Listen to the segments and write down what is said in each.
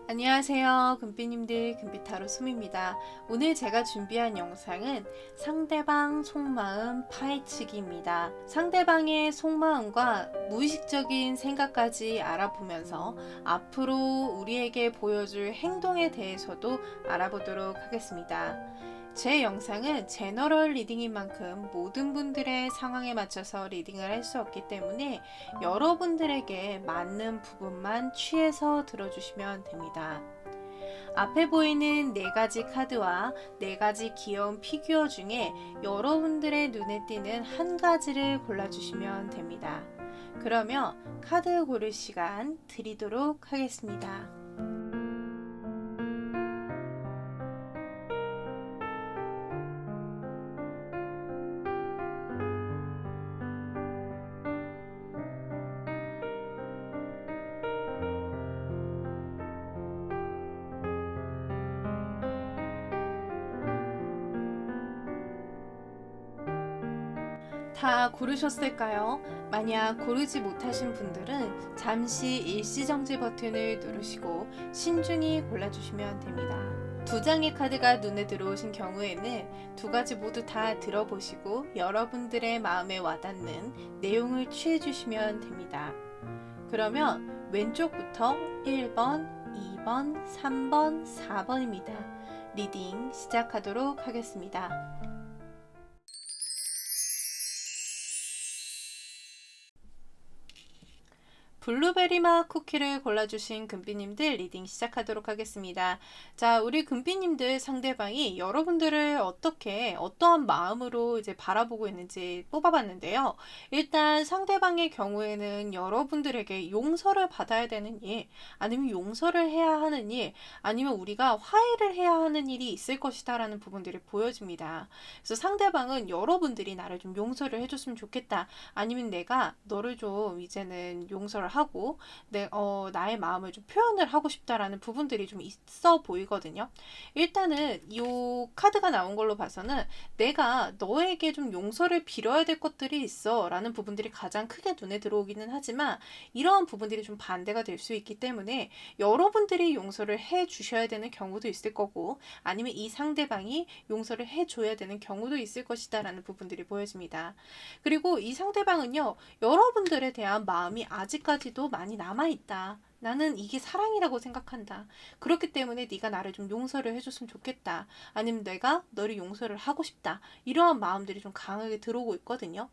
안녕하세요, 금빛님들. 금빛타로 숨입니다. 오늘 제가 준비한 영상은 상대방 속마음 파헤치기입니다. 상대방의 속마음과 무의식적인 생각까지 알아보면서 앞으로 우리에게 보여줄 행동에 대해서도 알아보도록 하겠습니다. 제 영상은 제너럴 리딩인 만큼 모든 분들의 상황에 맞춰서 리딩을 할 수 없기 때문에 여러분들에게 맞는 부분만 취해서 들어주시면 됩니다. 앞에 보이는 4가지 카드와 4가지 귀여운 피규어 중에 여러분들의 눈에 띄는 한 가지를 골라주시면 됩니다. 그러면 카드 고를 시간 드리도록 하겠습니다. 다 고르셨을까요? 만약 고르지 못하신 분들은 잠시 일시정지 버튼을 누르시고 신중히 골라주시면 됩니다. 2장의 카드가 눈에 들어오신 경우에는 2가지 모두 다 들어보시고 여러분들의 마음에 와닿는 내용을 취해주시면 됩니다. 그러면 왼쪽부터 1번, 2번, 3번, 4번입니다. 리딩 시작하도록 하겠습니다. 블루베리맛 쿠키를 골라주신 금비님들 리딩 시작하도록 하겠습니다. 자, 우리 금비님들 상대방이 여러분들을 어떠한 마음으로 이제 바라보고 있는지 뽑아봤는데요. 일단 상대방의 경우에는 여러분들에게 용서를 받아야 되는 일, 아니면 용서를 해야 하는 일, 아니면 우리가 화해를 해야 하는 일이 있을 것이다 라는 부분들이 보여집니다. 그래서 상대방은 여러분들이 나를 좀 용서를 해줬으면 좋겠다, 아니면 내가 너를 좀 이제는 용서를 하고 나의 마음을 좀 표현을 하고 싶다라는 부분들이 좀 있어 보이거든요. 일단은 이 카드가 나온 걸로 봐서는 내가 너에게 좀 용서를 빌어야 될 것들이 있어 라는 부분들이 가장 크게 눈에 들어오기는 하지만, 이러한 부분들이 좀 반대가 될 수 있기 때문에 여러분들이 용서를 해 주셔야 되는 경우도 있을 거고, 아니면 이 상대방이 용서를 해 줘야 되는 경우도 있을 것이다 라는 부분들이 보여집니다. 그리고 이 상대방은요, 여러분들에 대한 마음이 아직까지도 많이 남아있다. 나는 이게 사랑이라고 생각한다. 그렇기 때문에 네가 나를 좀 용서를 해줬으면 좋겠다. 아니면 내가 너를 용서를 하고 싶다. 이러한 마음들이 좀 강하게 들어오고 있거든요.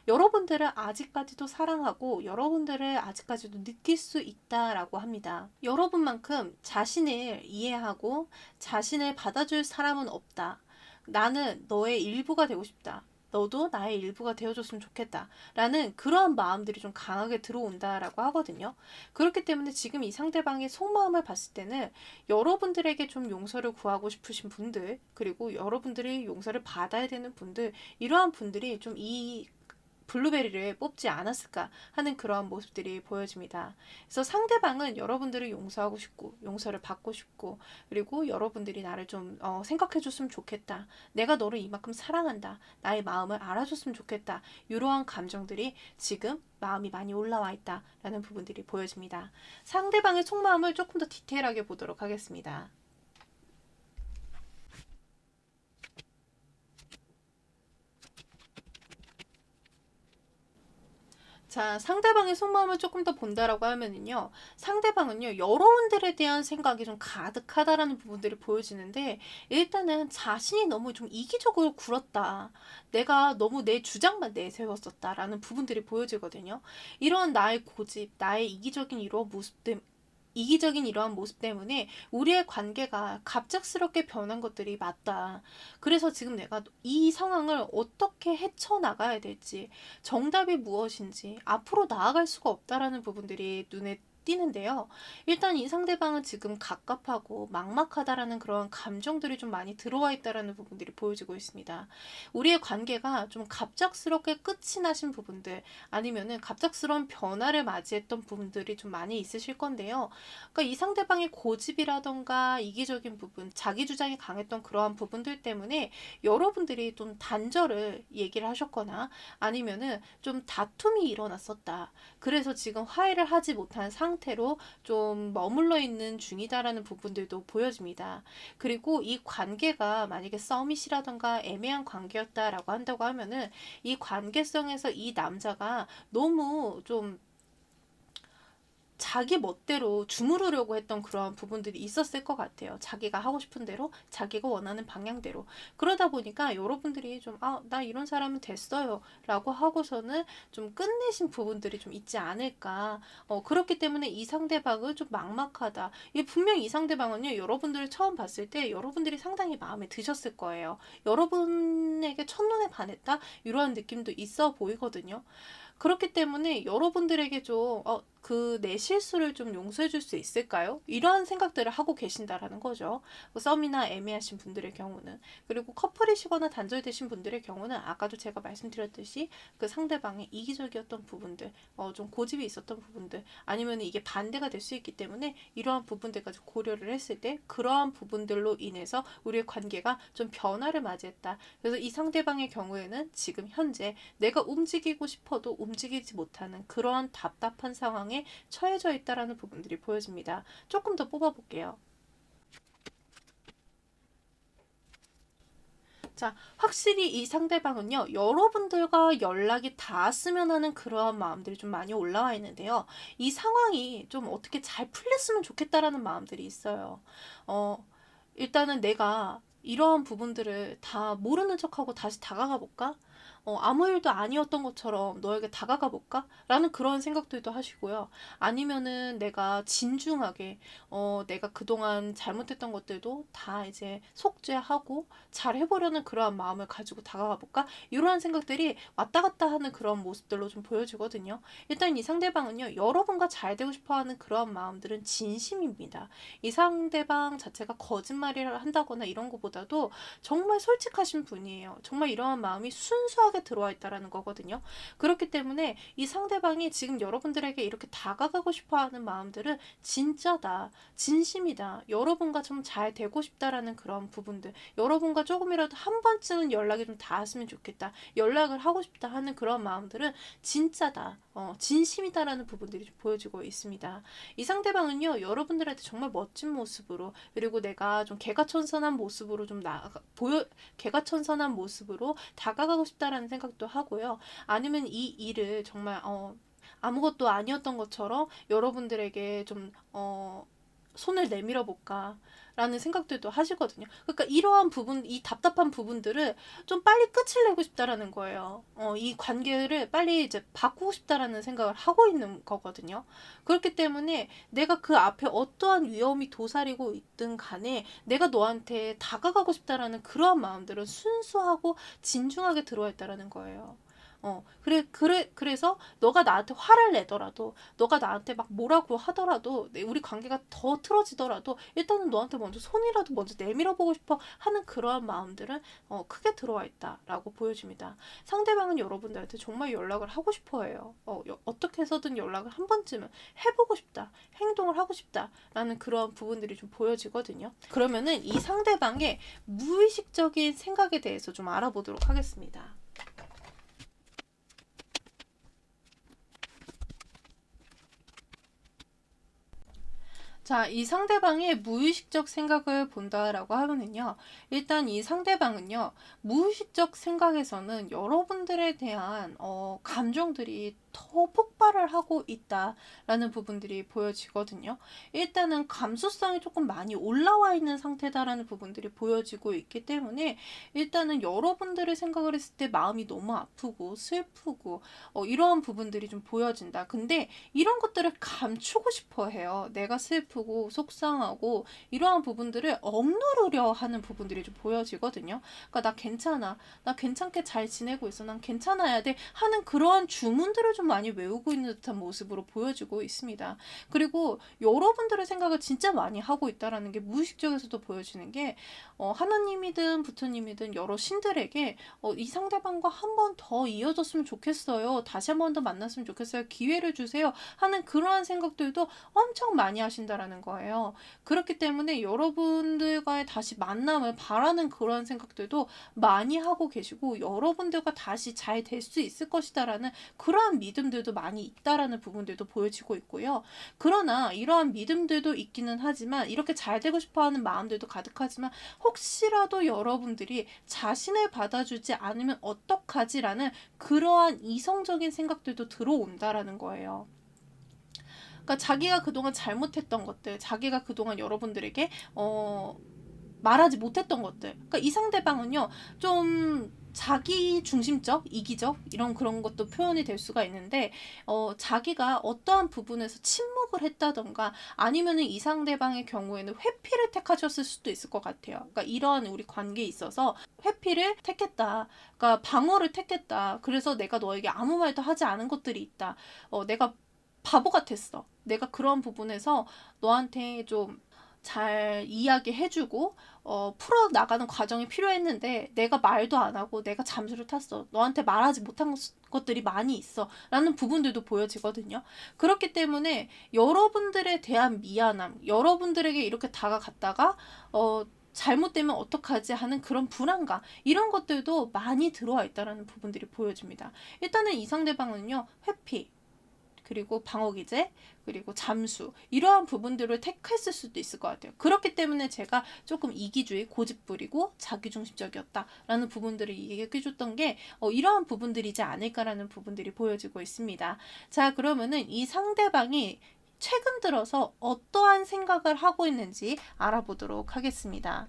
여러분들을 아직까지도 사랑하고 여러분들을 아직까지도 느낄 수 있다라고 합니다. 여러분만큼 자신을 이해하고 자신을 받아줄 사람은 없다. 나는 너의 일부가 되고 싶다. 너도 나의 일부가 되어줬으면 좋겠다 라는 그러한 마음들이 좀 강하게 들어온다라고 하거든요. 그렇기 때문에 지금 이 상대방의 속마음을 봤을 때는 여러분들에게 좀 용서를 구하고 싶으신 분들, 그리고 여러분들이 용서를 받아야 되는 분들, 이러한 분들이 좀 이 블루베리를 뽑지 않았을까 하는 그러한 모습들이 보여집니다. 그래서 상대방은 여러분들을 용서하고 싶고 용서를 받고 싶고, 그리고 여러분들이 나를 좀 생각해줬으면 좋겠다. 내가 너를 이만큼 사랑한다. 나의 마음을 알아줬으면 좋겠다. 이러한 감정들이 지금 마음이 많이 올라와 있다라는 부분들이 보여집니다. 상대방의 속마음을 조금 더 디테일하게 보도록 하겠습니다. 자, 상대방의 속마음을 조금 더 본다라고 하면은요, 상대방은요, 여러분들에 대한 생각이 좀 가득하다라는 부분들이 보여지는데, 일단은 자신이 너무 좀 이기적으로 굴었다. 내가 너무 내 주장만 내세웠었다라는 부분들이 보여지거든요. 이런 나의 고집, 나의 이기적인 이러한 모습 때문에 우리의 관계가 갑작스럽게 변한 것들이 맞다. 그래서 지금 내가 이 상황을 어떻게 헤쳐나가야 될지, 정답이 무엇인지, 앞으로 나아갈 수가 없다라는 부분들이 눈에 띄는데요. 일단 이 상대방은 지금 갑갑하고 막막하다라는 그런 감정들이 좀 많이 들어와 있다라는 부분들이 보여지고 있습니다. 우리의 관계가 좀 갑작스럽게 끝이 나신 부분들, 아니면은 갑작스러운 변화를 맞이했던 부분들이 좀 많이 있으실 건데요. 그러니까 이 상대방의 고집이라던가 이기적인 부분, 자기 주장이 강했던 그러한 부분들 때문에 여러분들이 좀 단절을 얘기를 하셨거나, 아니면은 좀 다툼이 일어났었다. 그래서 지금 화해를 하지 못한 상황 상태로 좀 머물러 있는 중이다라는 부분들도 보여집니다. 그리고 이 관계가 만약에 썸밋이라던가 애매한 관계였다라고 한다고 하면은 이 관계성에서 이 남자가 너무 좀 자기 멋대로 주무르려고 했던 그런 부분들이 있었을 것 같아요. 자기가 하고 싶은 대로, 자기가 원하는 방향대로. 그러다 보니까 여러분들이 좀, 나 이런 사람은 됐어요. 라고 하고서는 좀 끝내신 부분들이 좀 있지 않을까. 그렇기 때문에 이 상대방은 좀 막막하다. 분명 이 상대방은요, 여러분들을 처음 봤을 때 여러분들이 상당히 마음에 드셨을 거예요. 여러분에게 첫눈에 반했다? 이러한 느낌도 있어 보이거든요. 그렇기 때문에 여러분들에게 좀, 내 실수를 좀 용서해 줄 수 있을까요? 이러한 생각들을 하고 계신다라는 거죠. 썸이나 애매하신 분들의 경우는. 그리고 커플이시거나 단절되신 분들의 경우는 아까도 제가 말씀드렸듯이 그 상대방의 이기적이었던 부분들, 좀 고집이 있었던 부분들, 아니면 이게 반대가 될 수 있기 때문에 이러한 부분들까지 고려를 했을 때 그러한 부분들로 인해서 우리의 관계가 좀 변화를 맞이했다. 그래서 이 상대방의 경우에는 지금 현재 내가 움직이고 싶어도 움직이지 못하는 그러한 답답한 상황에 처해져 있다라는 부분들이 보여집니다. 조금 더 뽑아볼게요. 자, 확실히 이 상대방은요, 여러분들과 연락이 닿았으면 하는 그러한 마음들이 좀 많이 올라와 있는데요. 이 상황이 좀 어떻게 잘 풀렸으면 좋겠다라는 마음들이 있어요. 일단은 내가 이러한 부분들을 다 모르는 척하고 다시 다가가 볼까? 아무 일도 아니었던 것처럼 너에게 다가가 볼까? 라는 그런 생각들도 하시고요. 아니면은 내가 진중하게, 내가 그동안 잘못했던 것들도 다 이제 속죄하고 잘 해보려는 그러한 마음을 가지고 다가가 볼까? 이러한 생각들이 왔다 갔다 하는 그런 모습들로 좀 보여지거든요. 일단 이 상대방은요, 여러분과 잘 되고 싶어 하는 그러한 마음들은 진심입니다. 이 상대방 자체가 거짓말을 한다거나 이런 것보다도 정말 솔직하신 분이에요. 정말 이러한 마음이 순수하게 들어와 있다라는 거거든요. 그렇기 때문에 이 상대방이 지금 여러분들에게 이렇게 다가가고 싶어 하는 마음들은 진짜다, 진심이다, 여러분과 좀 잘 되고 싶다라는 그런 부분들, 여러분과 조금이라도 한 번쯤은 연락이 좀 닿았으면 좋겠다, 연락을 하고 싶다 하는 그런 마음들은 진짜다, 진심이다라는 부분들이 좀 보여지고 있습니다. 이 상대방은요, 여러분들한테 정말 멋진 모습으로, 그리고 내가 좀 개가천선한 모습으로 좀 개가천선한 모습으로 다가가고 싶다라는 생각도 하고요. 아니면 이 일을 정말 아무것도 아니었던 것처럼 여러분들에게 좀 손을 내밀어 볼까 라는 생각들도 하시거든요. 그러니까 이러한 부분, 이 답답한 부분들을 좀 빨리 끝을 내고 싶다라는 거예요. 이 관계를 빨리 이제 바꾸고 싶다라는 생각을 하고 있는 거거든요. 그렇기 때문에 내가 그 앞에 어떠한 위험이 도사리고 있든 간에 내가 너한테 다가가고 싶다라는 그러한 마음들은 순수하고 진중하게 들어와 있다라는 거예요. 그래서 너가 나한테 화를 내더라도, 너가 나한테 막 뭐라고 하더라도, 우리 관계가 더 틀어지더라도, 일단은 너한테 먼저 손이라도 먼저 내밀어 보고 싶어 하는 그러한 마음들은 크게 들어와 있다라고 보여집니다. 상대방은 여러분들한테 정말 연락을 하고 싶어 해요. 어떻게 해서든 연락을 한 번쯤은 해보고 싶다, 행동을 하고 싶다라는 그러한 부분들이 좀 보여지거든요. 그러면은 이 상대방의 무의식적인 생각에 대해서 좀 알아보도록 하겠습니다. 자, 이 상대방의 무의식적 생각을 본다라고 하면은요, 일단 이 상대방은요, 무의식적 생각에서는 여러분들에 대한 감정들이 더 폭발을 하고 있다라는 부분들이 보여지거든요. 일단은 감수성이 조금 많이 올라와 있는 상태다라는 부분들이 보여지고 있기 때문에 일단은 여러분들의 생각을 했을 때 마음이 너무 아프고 슬프고 이러한 부분들이 좀 보여진다. 근데 이런 것들을 감추고 싶어 해요. 내가 슬프고 속상하고 이러한 부분들을 억누르려 하는 부분들이 좀 보여지거든요. 그러니까 나 괜찮아, 나 괜찮게 잘 지내고 있어, 난 괜찮아야 돼 하는 그러한 주문들을 좀 많이 외우고 있는 듯한 모습으로 보여지고 있습니다. 그리고 여러분들의 생각을 진짜 많이 하고 있다라는 게 무의식적에서도 보여지는 게 하나님이든 부처님이든 여러 신들에게 이 상대방과 한 번 더 이어졌으면 좋겠어요, 다시 한 번 더 만났으면 좋겠어요, 기회를 주세요 하는 그러한 생각들도 엄청 많이 하신다라는 거예요. 그렇기 때문에 여러분들과의 다시 만남을 바라는 그런 생각들도 많이 하고 계시고, 여러분들과 다시 잘 될 수 있을 것이다라는 그러한 믿음들도 많이 있다라는 부분들도 보여지고 있고요. 그러나 이러한 믿음들도 있기는 하지만 이렇게 잘 되고 싶어하는 마음들도 가득하지만 혹시라도 여러분들이 자신을 받아주지 않으면 어떡하지라는 그러한 이성적인 생각들도 들어온다라는 거예요. 그러니까 자기가 그동안 잘못했던 것들, 자기가 그동안 여러분들에게 말하지 못했던 것들. 그러니까 이 상대방은요, 좀 자기 중심적, 이기적 이런 그런 것도 표현이 될 수가 있는데 자기가 어떠한 부분에서 침묵을 했다던가 아니면은 이 상대방의 경우에는 회피를 택하셨을 수도 있을 것 같아요. 그러니까 이러한 우리 관계에 있어서 회피를 택했다. 그러니까 방어를 택했다. 그래서 내가 너에게 아무 말도 하지 않은 것들이 있다. 내가 바보 같았어. 내가 그런 부분에서 너한테 좀 잘 이야기해주고 풀어나가는 과정이 필요했는데 내가 말도 안 하고 내가 잠수를 탔어. 너한테 말하지 못한 것들이 많이 있어. 라는 부분들도 보여지거든요. 그렇기 때문에 여러분들에 대한 미안함, 여러분들에게 이렇게 다가갔다가 잘못되면 어떡하지 하는 그런 불안감 이런 것들도 많이 들어와 있다는 부분들이 보여집니다. 일단은 이 상대방은요. 회피 그리고 방어기제, 그리고 잠수 이러한 부분들을 택했을 수도 있을 것 같아요. 그렇기 때문에 제가 조금 이기주의, 고집부리고 자기중심적이었다라는 부분들을 얘기해줬던 게 이러한 부분들이지 않을까라는 부분들이 보여지고 있습니다. 자, 그러면은 이 상대방이 최근 들어서 어떠한 생각을 하고 있는지 알아보도록 하겠습니다.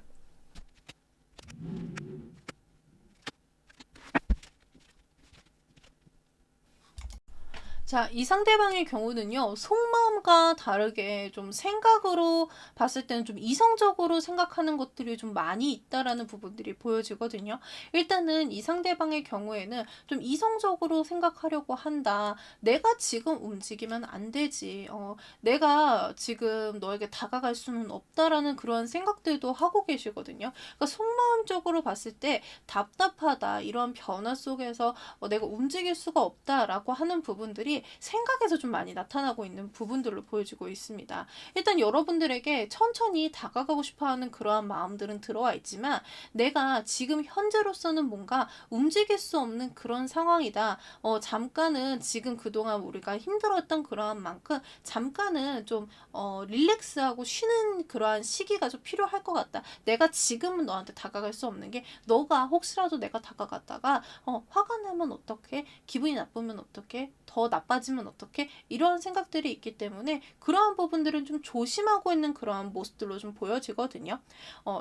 자, 이 상대방의 경우는요, 속마음과 다르게 좀 생각으로 봤을 때는 좀 이성적으로 생각하는 것들이 좀 많이 있다라는 부분들이 보여지거든요. 일단은 이 상대방의 경우에는 좀 이성적으로 생각하려고 한다. 내가 지금 움직이면 안 되지. 내가 지금 너에게 다가갈 수는 없다라는 그런 생각들도 하고 계시거든요. 그러니까 속마음적으로 봤을 때 답답하다. 이런 변화 속에서 내가 움직일 수가 없다라고 하는 부분들이 생각에서 좀 많이 나타나고 있는 부분들로 보여지고 있습니다. 일단 여러분들에게 천천히 다가가고 싶어하는 그러한 마음들은 들어와 있지만 내가 지금 현재로서는 뭔가 움직일 수 없는 그런 상황이다. 잠깐은 지금 그동안 우리가 힘들었던 그러한 만큼 잠깐은 좀 릴렉스하고 쉬는 그러한 시기가 좀 필요할 것 같다. 내가 지금은 너한테 다가갈 수 없는 게 너가 혹시라도 내가 다가갔다가 화가 나면 어떡해? 기분이 나쁘면 어떡해? 더 나빠지면 어떡해? 이런 생각들이 있기 때문에 그러한 부분들은 좀 조심하고 있는 그러한 모습들로 좀 보여지거든요.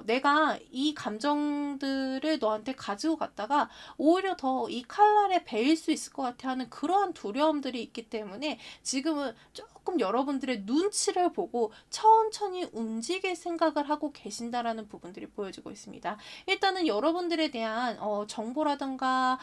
내가 이 감정들을 너한테 가지고 갔다가 오히려 더 이 칼날에 베일 수 있을 것 같아 하는 그러한 두려움들이 있기 때문에 지금은 조금 여러분들의 눈치를 보고 천천히 움직일 생각을 하고 계신다라는 부분들이 보여지고 있습니다. 일단은 여러분들에 대한 정보라든가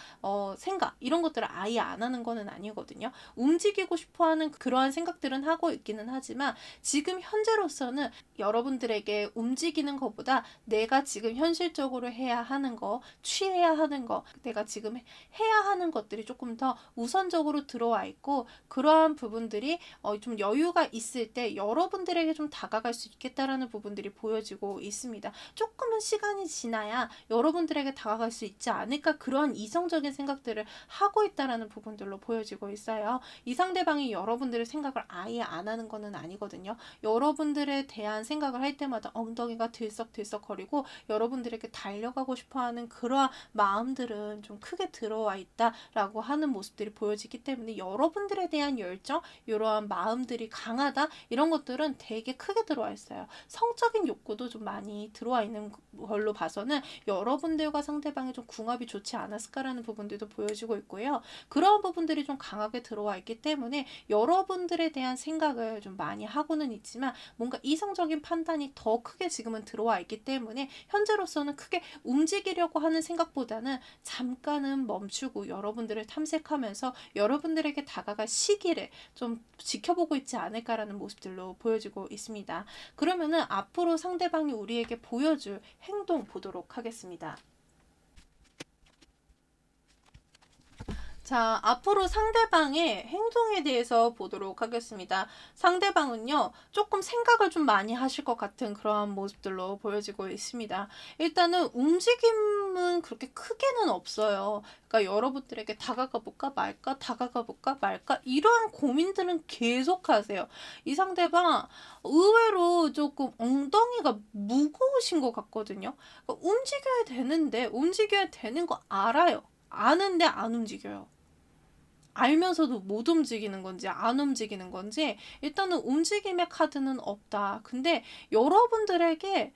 생각 이런 것들을 아예 안 하는 거는 아니거든요. 움직이고 싶어하는 그러한 생각들은 하고 있기는 하지만 지금 현재로서는 여러분들에게 움직이는 것보다 내가 지금 현실적으로 해야 하는 거, 취해야 하는 거, 내가 지금 해야 하는 것들이 조금 더 우선적으로 들어와 있고 그러한 부분들이 좀 여유가 있을 때 여러분들에게 좀 다가갈 수 있겠다라는 부분들이 보여지고 있습니다. 조금은 시간이 지나야 여러분들에게 다가갈 수 있지 않을까 그러한 이성적인 생각들을 하고 있다라는 부분들로 보여지고 있어요. 이 상대방이 여러분들의 생각을 아예 안 하는 거는 아니거든요. 여러분들에 대한 생각을 할 때마다 엉덩이가 들썩들썩거리고 여러분들에게 달려가고 싶어하는 그러한 마음들은 좀 크게 들어와 있다라고 하는 모습들이 보여지기 때문에 여러분들에 대한 열정, 이러한 마음들이 강하다 이런 것들은 되게 크게 들어와 있어요. 성적인 욕구도 좀 많이 들어와 있는 걸로 봐서는 여러분들과 상대방이 좀 궁합이 좋지 않았을까라는 부분들도 보여지고 있고요. 그런 부분들이 좀 강하게 들어와 있기 때문에 여러분들에 대한 생각을 좀 많이 하고는 있지만 뭔가 이성적인 판단이 더 크게 지금은 들어와 있기 때문에 현재로서는 크게 움직이려고 하는 생각보다는 잠깐은 멈추고 여러분들을 탐색하면서 여러분들에게 다가갈 시기를 좀 지켜보고 있지 않을까라는 모습들로 보여지고 있습니다. 그러면은 앞으로 상대방이 우리에게 보여줄 행동 보도록 하겠습니다. 자, 앞으로 상대방의 행동에 대해서 보도록 하겠습니다. 상대방은요, 조금 생각을 좀 많이 하실 것 같은 그러한 모습들로 보여지고 있습니다. 일단은 움직임은 그렇게 크게는 없어요. 그러니까 여러분들에게 다가가 볼까 말까, 다가가 볼까 말까, 이러한 고민들은 계속 하세요. 이 상대방 의외로 조금 엉덩이가 무거우신 것 같거든요. 그러니까 움직여야 되는데, 움직여야 되는 거 알아요. 아는데 안 움직여요. 알면서도 못 움직이는 건지 안 움직이는 건지 일단은 움직임의 카드는 없다. 근데 여러분들에게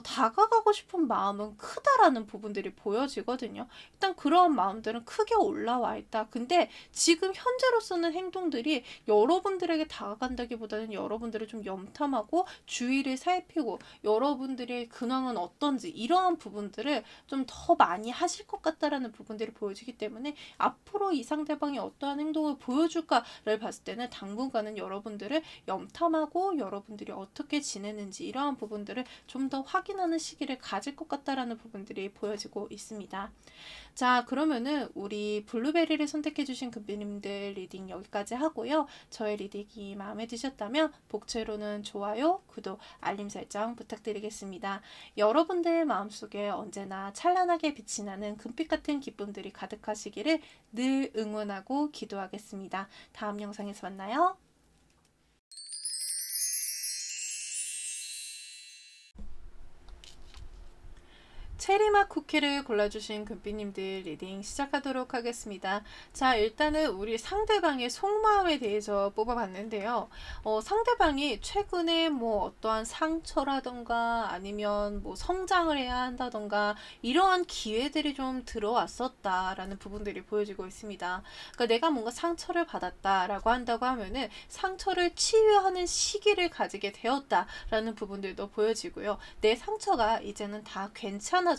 다가가고 싶은 마음은 크다라는 부분들이 보여지거든요. 일단 그런 마음들은 크게 올라와 있다. 근데 지금 현재로서는 행동들이 여러분들에게 다가간다기보다는 여러분들을 좀 염탐하고 주의를 살피고 여러분들의 근황은 어떤지 이러한 부분들을 좀 더 많이 하실 것 같다라는 부분들이 보여지기 때문에 앞으로 이 상대방이 어떠한 행동을 보여줄까를 봤을 때는 당분간은 여러분들을 염탐하고 여러분들이 어떻게 지내는지 이러한 부분들을 좀 더 확인하는 시기를 가질 것 같다라는 부분들이 보여지고 있습니다. 자, 그러면은 우리 블루베리를 선택해주신 금비님들 리딩 여기까지 하고요. 저의 리딩이 마음에 드셨다면 복채로는 좋아요, 구독, 알림 설정 부탁드리겠습니다. 여러분들 마음속에 언제나 찬란하게 빛이 나는 금빛 같은 기쁨들이 가득하시기를 늘 응원하고 기도하겠습니다. 다음 영상에서 만나요. 체리맛 쿠키를 골라주신 금비님들 리딩 시작하도록 하겠습니다. 자, 일단은 우리 상대방의 속마음에 대해서 뽑아봤는데요. 상대방이 최근에 뭐 어떠한 상처라던가 아니면 뭐 성장을 해야 한다던가 이러한 기회들이 좀 들어왔었다라는 부분들이 보여지고 있습니다. 그러니까 내가 뭔가 상처를 받았다라고 한다고 하면은 상처를 치유하는 시기를 가지게 되었다라는 부분들도 보여지고요. 내 상처가 이제는 다 괜찮아졌다,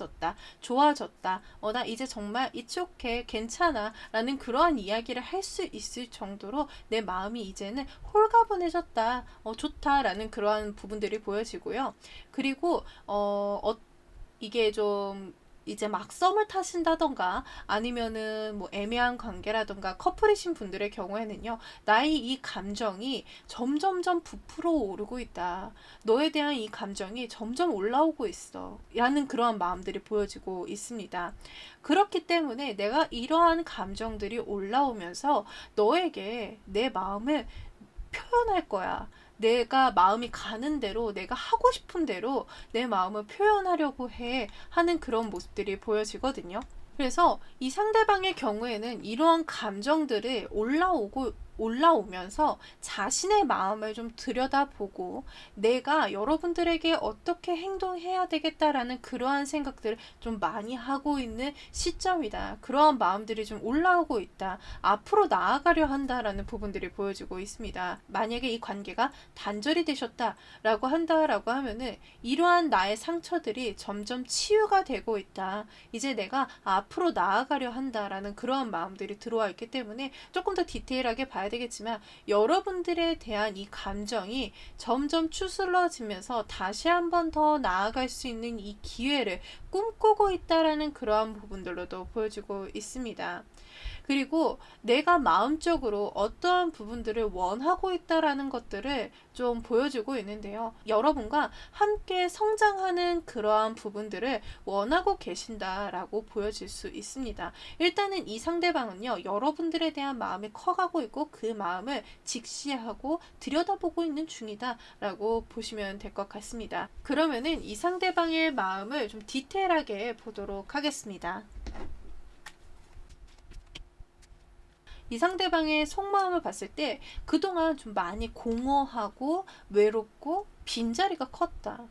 좋아졌다, 나 이제 정말 it's okay, 괜찮아 라는 그러한 이야기를 할 수 있을 정도로 내 마음이 이제는 홀가분해졌다, 좋다 라는 그러한 부분들이 보여지고요. 그리고 이게 좀 이제 막 썸을 타신다던가 아니면은 뭐 애매한 관계라던가 커플이신 분들의 경우에는요, 나의 이 감정이 점점점 부풀어 오르고 있다, 너에 대한 이 감정이 점점 올라오고 있어 라는 그러한 마음들이 보여지고 있습니다. 그렇기 때문에 내가 이러한 감정들이 올라오면서 너에게 내 마음을 표현할 거야. 내가 마음이 가는 대로, 내가 하고 싶은 대로 내 마음을 표현하려고 하는 그런 모습들이 보여지거든요. 그래서 이 상대방의 경우에는 이러한 감정들이 올라오면서 자신의 마음을 좀 들여다보고 내가 여러분들에게 어떻게 행동해야 되겠다라는 그러한 생각들을 좀 많이 하고 있는 시점이다. 그러한 마음들이 좀 올라오고 있다. 앞으로 나아가려 한다라는 부분들이 보여지고 있습니다. 만약에 이 관계가 단절이 되셨다라고 한다라고 하면은 이러한 나의 상처들이 점점 치유가 되고 있다. 이제 내가 앞으로 나아가려 한다라는 그러한 마음들이 들어와 있기 때문에 조금 더 디테일하게 봐야 되겠지만 여러분들에 대한 이 감정이 점점 추스러지면서 다시 한번 더 나아갈 수 있는 이 기회를 꿈꾸고 있다라는 그러한 부분들로도 보여지고 있습니다. 그리고 내가 마음적으로 어떠한 부분들을 원하고 있다라는 것들을 좀 보여주고 있는데요. 여러분과 함께 성장하는 그러한 부분들을 원하고 계신다라고 보여질 수 있습니다. 일단은 이 상대방은요, 여러분들에 대한 마음이 커가고 있고 그 마음을 직시하고 들여다보고 있는 중이다라고 보시면 될 것 같습니다. 그러면은 이 상대방의 마음을 좀 디테일하게 보도록 하겠습니다. 이 상대방의 속마음을 봤을 때 그동안 좀 많이 공허하고 외롭고 빈자리가 컸다.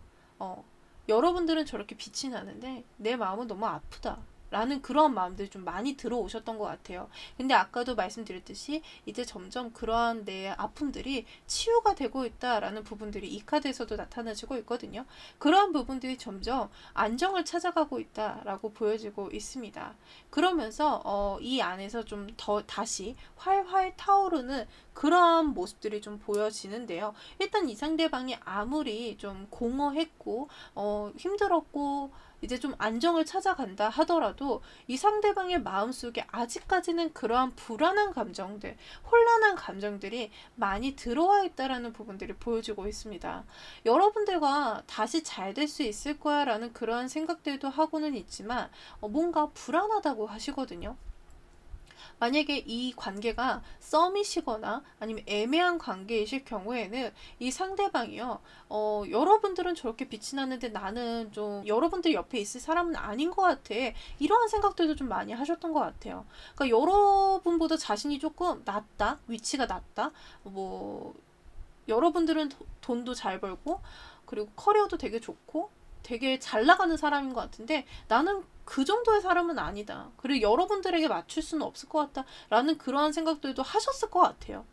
여러분들은 저렇게 빛이 나는데 내 마음은 너무 아프다 라는 그런 마음들이 좀 많이 들어오셨던 것 같아요. 근데 아까도 말씀드렸듯이 이제 점점 그러한 내 아픔들이 치유가 되고 있다라는 부분들이 이 카드에서도 나타나지고 있거든요. 그러한 부분들이 점점 안정을 찾아가고 있다라고 보여지고 있습니다. 그러면서 이 안에서 좀 더 다시 활활 타오르는 그러한 모습들이 좀 보여지는데요. 일단 이 상대방이 아무리 좀 공허했고 힘들었고 이제 좀 안정을 찾아간다 하더라도 이 상대방의 마음속에 아직까지는 그러한 불안한 감정들, 혼란한 감정들이 많이 들어와 있다라는 부분들이 보여지고 있습니다. 여러분들과 다시 잘 될 수 있을 거야 라는 그런 생각들도 하고는 있지만 뭔가 불안하다고 하시거든요. 만약에 이 관계가 썸이시거나 아니면 애매한 관계이실 경우에는 이 상대방이요, 여러분들은 저렇게 빛이 나는데 나는 좀 여러분들 옆에 있을 사람은 아닌 것 같아. 이러한 생각들도 좀 많이 하셨던 것 같아요. 그러니까 여러분보다 자신이 조금 낫다, 위치가 낫다, 뭐, 여러분들은 돈도 잘 벌고, 그리고 커리어도 되게 좋고, 되게 잘 나가는 사람인 것 같은데 나는 그 정도의 사람은 아니다. 그리고 여러분들에게 맞출 수는 없을 것 같다. 라는 그러한 생각들도 하셨을 것 같아요.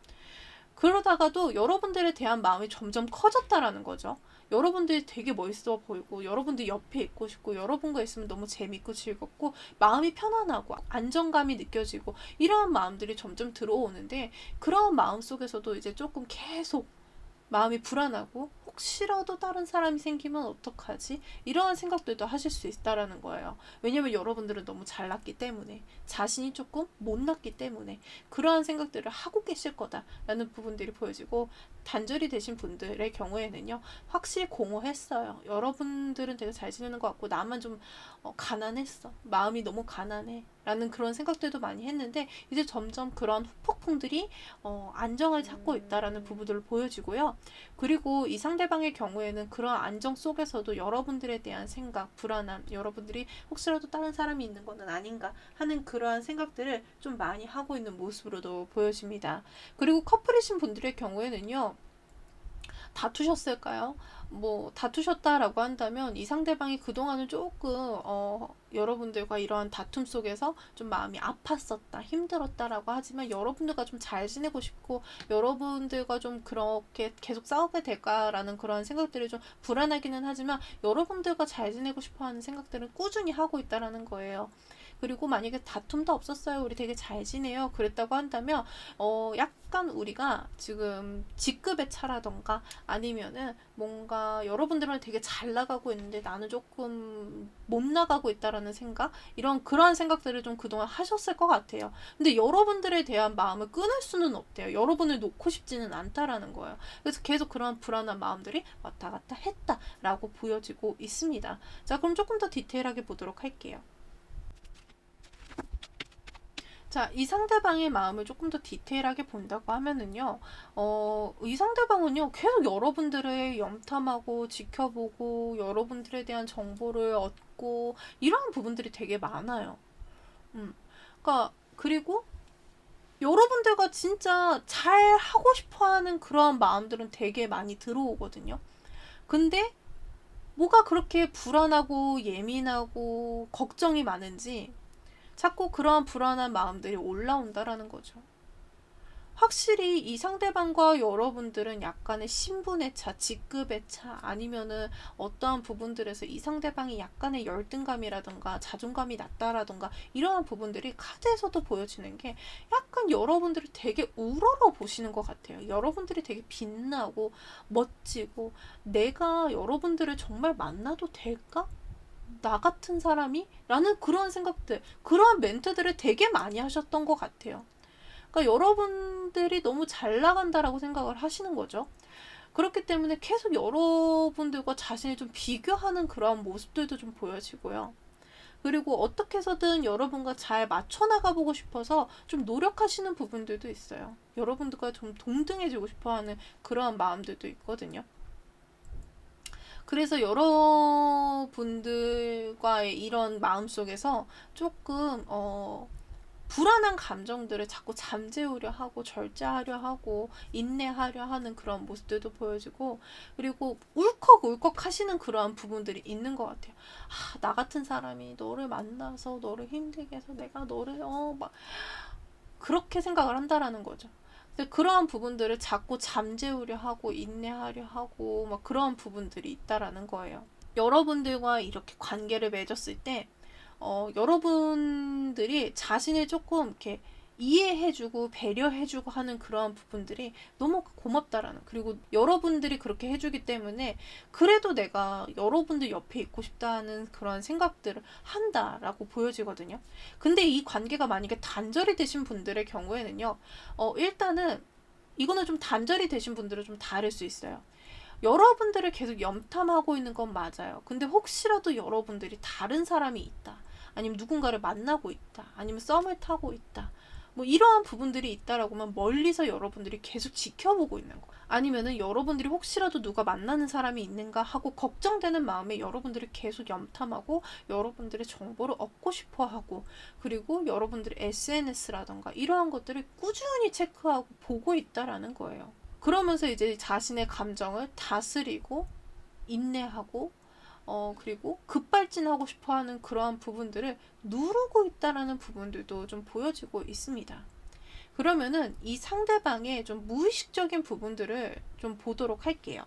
그러다가도 여러분들에 대한 마음이 점점 커졌다라는 거죠. 여러분들이 되게 멋있어 보이고 여러분들 옆에 있고 싶고 여러분과 있으면 너무 재밌고 즐겁고 마음이 편안하고 안정감이 느껴지고 이러한 마음들이 점점 들어오는데 그러한 마음 속에서도 이제 조금 계속 마음이 불안하고 혹시라도 다른 사람이 생기면 어떡하지? 이러한 생각들도 하실 수 있다라는 거예요. 왜냐면 여러분들은 너무 잘났기 때문에 자신이 조금 못났기 때문에 그러한 생각들을 하고 계실 거다라는 부분들이 보여지고 단절이 되신 분들의 경우에는요. 확실히 공허했어요. 여러분들은 되게 잘 지내는 것 같고 나만 좀 가난했어. 마음이 너무 가난해. 라는 그런 생각들도 많이 했는데 이제 점점 그런 후폭풍들이 안정을 찾고 있다라는 부분들을 보여지고요. 그리고 이 상대방의 경우에는 그런 안정 속에서도 여러분들에 대한 생각, 불안함, 여러분들이 혹시라도 다른 사람이 있는 것은 아닌가 하는 그러한 생각들을 좀 많이 하고 있는 모습으로도 보여집니다. 그리고 커플이신 분들의 경우에는요. 다투셨을까요? 뭐 다투셨다라고 한다면 이 상대방이 그동안은 조금 여러분들과 이러한 다툼 속에서 좀 마음이 아팠었다, 힘들었다라고 하지만 여러분들과 좀 잘 지내고 싶고 여러분들과 좀 그렇게 계속 싸우게 될까라는 그런 생각들이 좀 불안하기는 하지만 여러분들과 잘 지내고 싶어하는 생각들은 꾸준히 하고 있다라는 거예요. 그리고 만약에 다툼도 없었어요. 우리 되게 잘 지내요. 그랬다고 한다면 약간 우리가 지금 직급의 차라던가 아니면은 뭔가 여러분들은 되게 잘 나가고 있는데 나는 조금 못 나가고 있다라는 생각 이런 그러한 생각들을 좀 그동안 하셨을 것 같아요. 근데 여러분들에 대한 마음을 끊을 수는 없대요. 여러분을 놓고 싶지는 않다라는 거예요. 그래서 계속 그런 불안한 마음들이 왔다 갔다 했다라고 보여지고 있습니다. 자, 그럼 조금 더 디테일하게 보도록 할게요. 자, 이 상대방의 마음을 조금 더 디테일하게 본다고 하면은요, 이 상대방은요, 계속 여러분들을 염탐하고 지켜보고 여러분들에 대한 정보를 얻고 이러한 부분들이 되게 많아요. 그러니까 그리고 여러분들과 진짜 잘 하고 싶어하는 그런 마음들은 되게 많이 들어오거든요. 근데 뭐가 그렇게 불안하고 예민하고 걱정이 많은지 자꾸 그러한 불안한 마음들이 올라온다라는 거죠. 확실히 이 상대방과 여러분들은 약간의 신분의 차, 직급의 차, 아니면은 어떠한 부분들에서 이 상대방이 약간의 열등감이라던가 자존감이 낮다라던가 이러한 부분들이 카드에서도 보여지는 게 약간 여러분들을 되게 우러러 보시는 것 같아요. 여러분들이 되게 빛나고 멋지고 내가 여러분들을 정말 만나도 될까? 나 같은 사람이? 라는 그런 생각들, 그런 멘트들을 되게 많이 하셨던 것 같아요. 그러니까 여러분들이 너무 잘 나간다라고 생각을 하시는 거죠. 그렇기 때문에 계속 여러분들과 자신을 좀 비교하는 그런 모습들도 좀 보여지고요. 그리고 어떻게 해서든 여러분과 잘 맞춰나가보고 싶어서 좀 노력하시는 부분들도 있어요. 여러분들과 좀 동등해지고 싶어하는 그런 마음들도 있거든요. 그래서 여러분들과의 이런 마음 속에서 조금 불안한 감정들을 자꾸 잠재우려 하고 절제하려 하고 인내하려 하는 그런 모습들도 보여지고 그리고 울컥울컥 하시는 그러한 부분들이 있는 것 같아요. 아, 나 같은 사람이 너를 만나서 너를 힘들게 해서 내가 너를 막 그렇게 생각을 한다라는 거죠. 근데 그러한 부분들을 자꾸 잠재우려 하고 인내하려 하고 막 그런 부분들이 있다라는 거예요. 여러분들과 이렇게 관계를 맺었을 때 여러분들이 자신을 조금 이렇게 이해해주고 배려해주고 하는 그러한 부분들이 너무 고맙다라는, 그리고 여러분들이 그렇게 해주기 때문에 그래도 내가 여러분들 옆에 있고 싶다는 그런 생각들을 한다라고 보여지거든요. 근데 이 관계가 만약에 단절이 되신 분들의 경우에는요, 일단은 이거는 좀 단절이 되신 분들은 좀 다를 수 있어요. 여러분들을 계속 염탐하고 있는 건 맞아요. 근데 혹시라도 여러분들이 다른 사람이 있다, 아니면 누군가를 만나고 있다, 아니면 썸을 타고 있다, 뭐 이러한 부분들이 있다라고 하면 멀리서 여러분들이 계속 지켜보고 있는 거, 아니면은 여러분들이 혹시라도 누가 만나는 사람이 있는가 하고 걱정되는 마음에 여러분들이 계속 염탐하고 여러분들의 정보를 얻고 싶어 하고, 그리고 여러분들의 SNS라던가 이러한 것들을 꾸준히 체크하고 보고 있다라는 거예요. 그러면서 이제 자신의 감정을 다스리고 인내하고 그리고 급발진하고 싶어하는 그러한 부분들을 누르고 있다라는 부분들도 좀 보여지고 있습니다. 그러면은 이 상대방의 좀 무의식적인 부분들을 좀 보도록 할게요.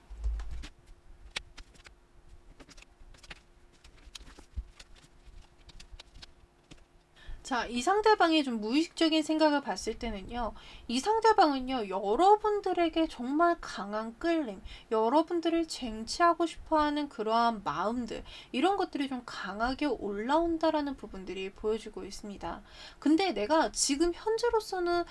자, 이 상대방의 좀 무의식적인 생각을 봤을 때는요, 이 상대방은요, 여러분들에게 정말 강한 끌림, 여러분들을 쟁취하고 싶어 하는 그러한 마음들, 이런 것들이 좀 강하게 올라온다라는 부분들이 보여지고 있습니다. 근데 내가 지금 현재로서는,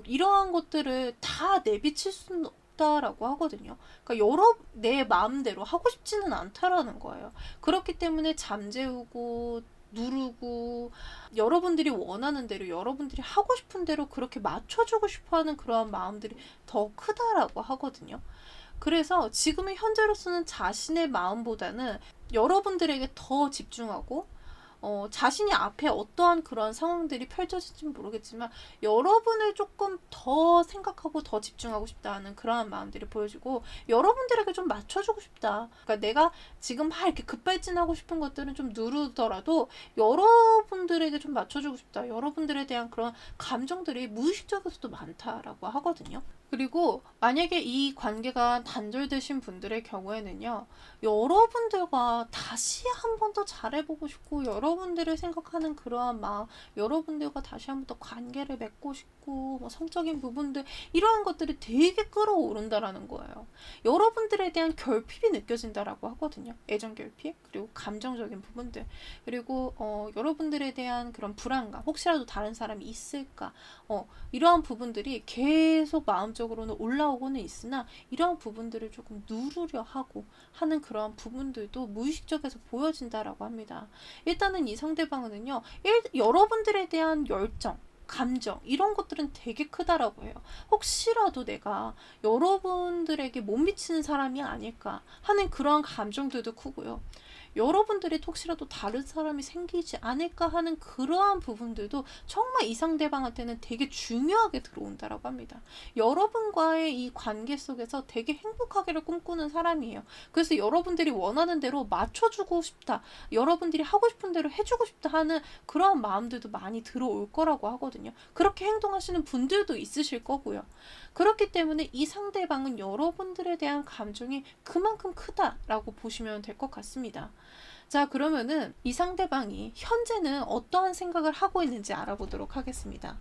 이러한 것들을 다 내비칠 수는 다라고 하거든요. 그러니까 내 마음대로 하고 싶지는 않다라는 거예요. 그렇기 때문에 잠재우고 누르고 여러분들이 원하는 대로, 여러분들이 하고 싶은 대로 그렇게 맞춰주고 싶어하는 그러한 마음들이 더 크다라고 하거든요. 그래서 지금의 현재로서는 자신의 마음보다는 여러분들에게 더 집중하고, 자신이 앞에 어떠한 그런 상황들이 펼쳐질지는 모르겠지만 여러분을 조금 더 생각하고 더 집중하고 싶다는 그러한 마음들이 보여지고, 여러분들에게 좀 맞춰주고 싶다. 그러니까 내가 지금 막 이렇게 급발진하고 싶은 것들은 좀 누르더라도 여러분들에게 좀 맞춰주고 싶다. 여러분들에 대한 그런 감정들이 무의식적에서도 많다라고 하거든요. 그리고 만약에 이 관계가 단절되신 분들의 경우에는요, 여러분들과 다시 한 번 더 잘해보고 싶고, 여러분들을 생각하는 그러한 마음, 여러분들과 다시 한 번 더 관계를 맺고 싶고, 뭐 성적인 부분들, 이러한 것들이 되게 끌어오른다라는 거예요. 여러분들에 대한 결핍이 느껴진다라고 하거든요. 애정 결핍, 그리고 감정적인 부분들, 그리고 여러분들에 대한 그런 불안감, 혹시라도 다른 사람이 있을까, 이러한 부분들이 계속 마음적으로는 올라오고는 있으나, 이러한 부분들을 조금 누르려 하고 하는 그러한 부분들도 무의식적에서 보여진다라고 합니다. 일단은 이 상대방은요, 여러분들에 대한 열정, 감정, 이런 것들은 되게 크다라고 해요. 혹시라도 내가 여러분들에게 못 미치는 사람이 아닐까 하는 그러한 감정들도 크고요. 여러분들이 혹시라도 다른 사람이 생기지 않을까 하는 그러한 부분들도 정말 이 상대방한테는 되게 중요하게 들어온다라고 합니다. 여러분과의 이 관계 속에서 되게 행복하기를 꿈꾸는 사람이에요. 그래서 여러분들이 원하는 대로 맞춰주고 싶다, 여러분들이 하고 싶은 대로 해주고 싶다 하는 그러한 마음들도 많이 들어올 거라고 하거든요. 그렇게 행동하시는 분들도 있으실 거고요. 그렇기 때문에 이 상대방은 여러분들에 대한 감정이 그만큼 크다라고 보시면 될 것 같습니다. 자, 그러면은 이 상대방이 현재는 어떠한 생각을 하고 있는지 알아보도록 하겠습니다.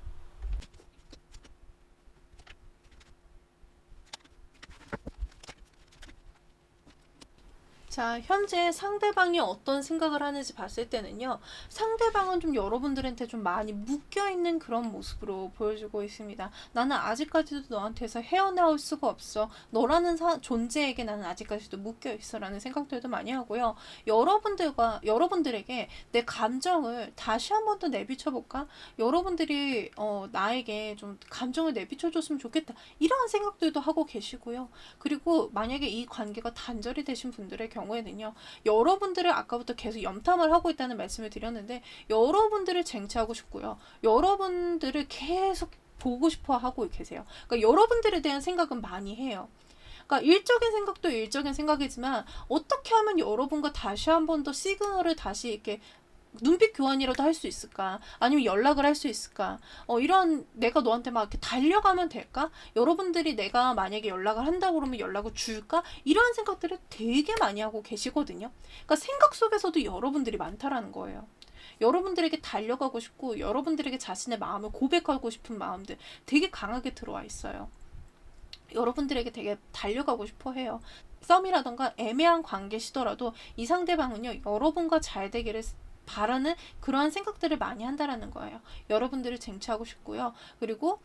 자, 현재 상대방이 어떤 생각을 하는지 봤을 때는요, 상대방은 좀 여러분들한테 좀 많이 묶여있는 그런 모습으로 보여주고 있습니다. 나는 아직까지도 너한테서 헤어나올 수가 없어. 너라는 존재에게 나는 아직까지도 묶여있어 라는 생각들도 많이 하고요. 여러분들에게 내 감정을 다시 한 번 더 내비쳐볼까? 여러분들이 나에게 좀 감정을 내비쳐줬으면 좋겠다, 이러한 생각들도 하고 계시고요. 그리고 만약에 이 관계가 단절이 되신 분들의 경우에는요, 여러분들을 아까부터 계속 염탐을 하고 있다는 말씀을 드렸는데, 여러분들을 쟁취하고 싶고요, 여러분들을 계속 보고 싶어 하고 계세요. 그러니까 여러분들에 대한 생각은 많이 해요. 그러니까 일적인 생각도 일적인 생각이지만, 어떻게 하면 여러분과 다시 한 번 더 시그널을 다시 이렇게 눈빛 교환이라도 할 수 있을까? 아니면 연락을 할 수 있을까? 이런 내가 너한테 막 이렇게 달려가면 될까? 여러분들이 내가 만약에 연락을 한다고 그러면 연락을 줄까? 이런 생각들을 되게 많이 하고 계시거든요. 그러니까 생각 속에서도 여러분들이 많다라는 거예요. 여러분들에게 달려가고 싶고 여러분들에게 자신의 마음을 고백하고 싶은 마음들 되게 강하게 들어와 있어요. 여러분들에게 되게 달려가고 싶어 해요. 썸이라던가 애매한 관계시더라도 이 상대방은요, 여러분과 잘 되기를 바라는 그러한 생각들을 많이 한다라는 거예요. 여러분들을 쟁취하고 싶고요. 그리고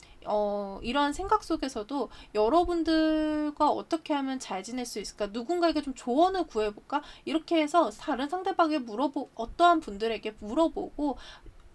이러한 생각 속에서도 여러분들과 어떻게 하면 잘 지낼 수 있을까? 누군가에게 좀 조언을 구해볼까? 이렇게 해서 다른 상대방에 어떠한 분들에게 물어보고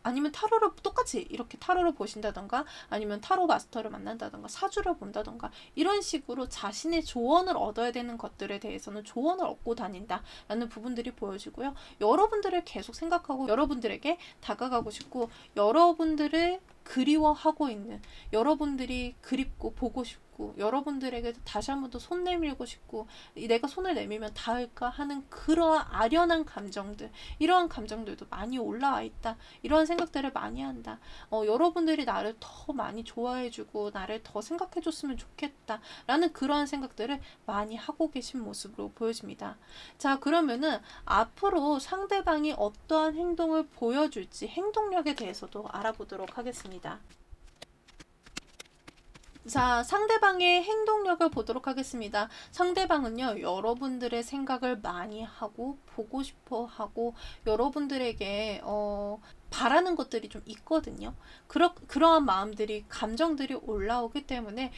아니면 타로를 똑같이 이렇게 타로를 보신다던가 아니면 타로 마스터를 만난다던가 사주를 본다던가 이런 식으로 자신의 조언을 얻어야 되는 것들에 대해서는 조언을 얻고 다닌다라는 부분들이 보여지고요. 여러분들을 계속 생각하고 여러분들에게 다가가고 싶고 여러분들을 그리워하고 있는 여러분들이 그립고 보고 싶고 여러분들에게 다시 한 번 더 손 내밀고 싶고 내가 손을 내밀면 닿을까 하는 그러한 아련한 감정들 이러한 감정들도 많이 올라와 있다. 이런 생각들을 많이 한다. 여러분들이 나를 더 많이 좋아해주고 나를 더 생각해줬으면 좋겠다. 라는 그러한 생각들을 많이 하고 계신 모습으로 보여집니다. 자, 그러면은 앞으로 상대방이 어떠한 행동을 보여줄지 행동력에 대해서도 알아보도록 하겠습니다. 자, 상대방의 행동력을 보도록 하겠습니다. 상대방은요, 여러분들의 생각을 많이 하고, 보고 싶어 하고, 여러분들에게, 바라는 것들이 좀 있거든요. 그러한 마음들이, 감정들이 올라오기 때문에,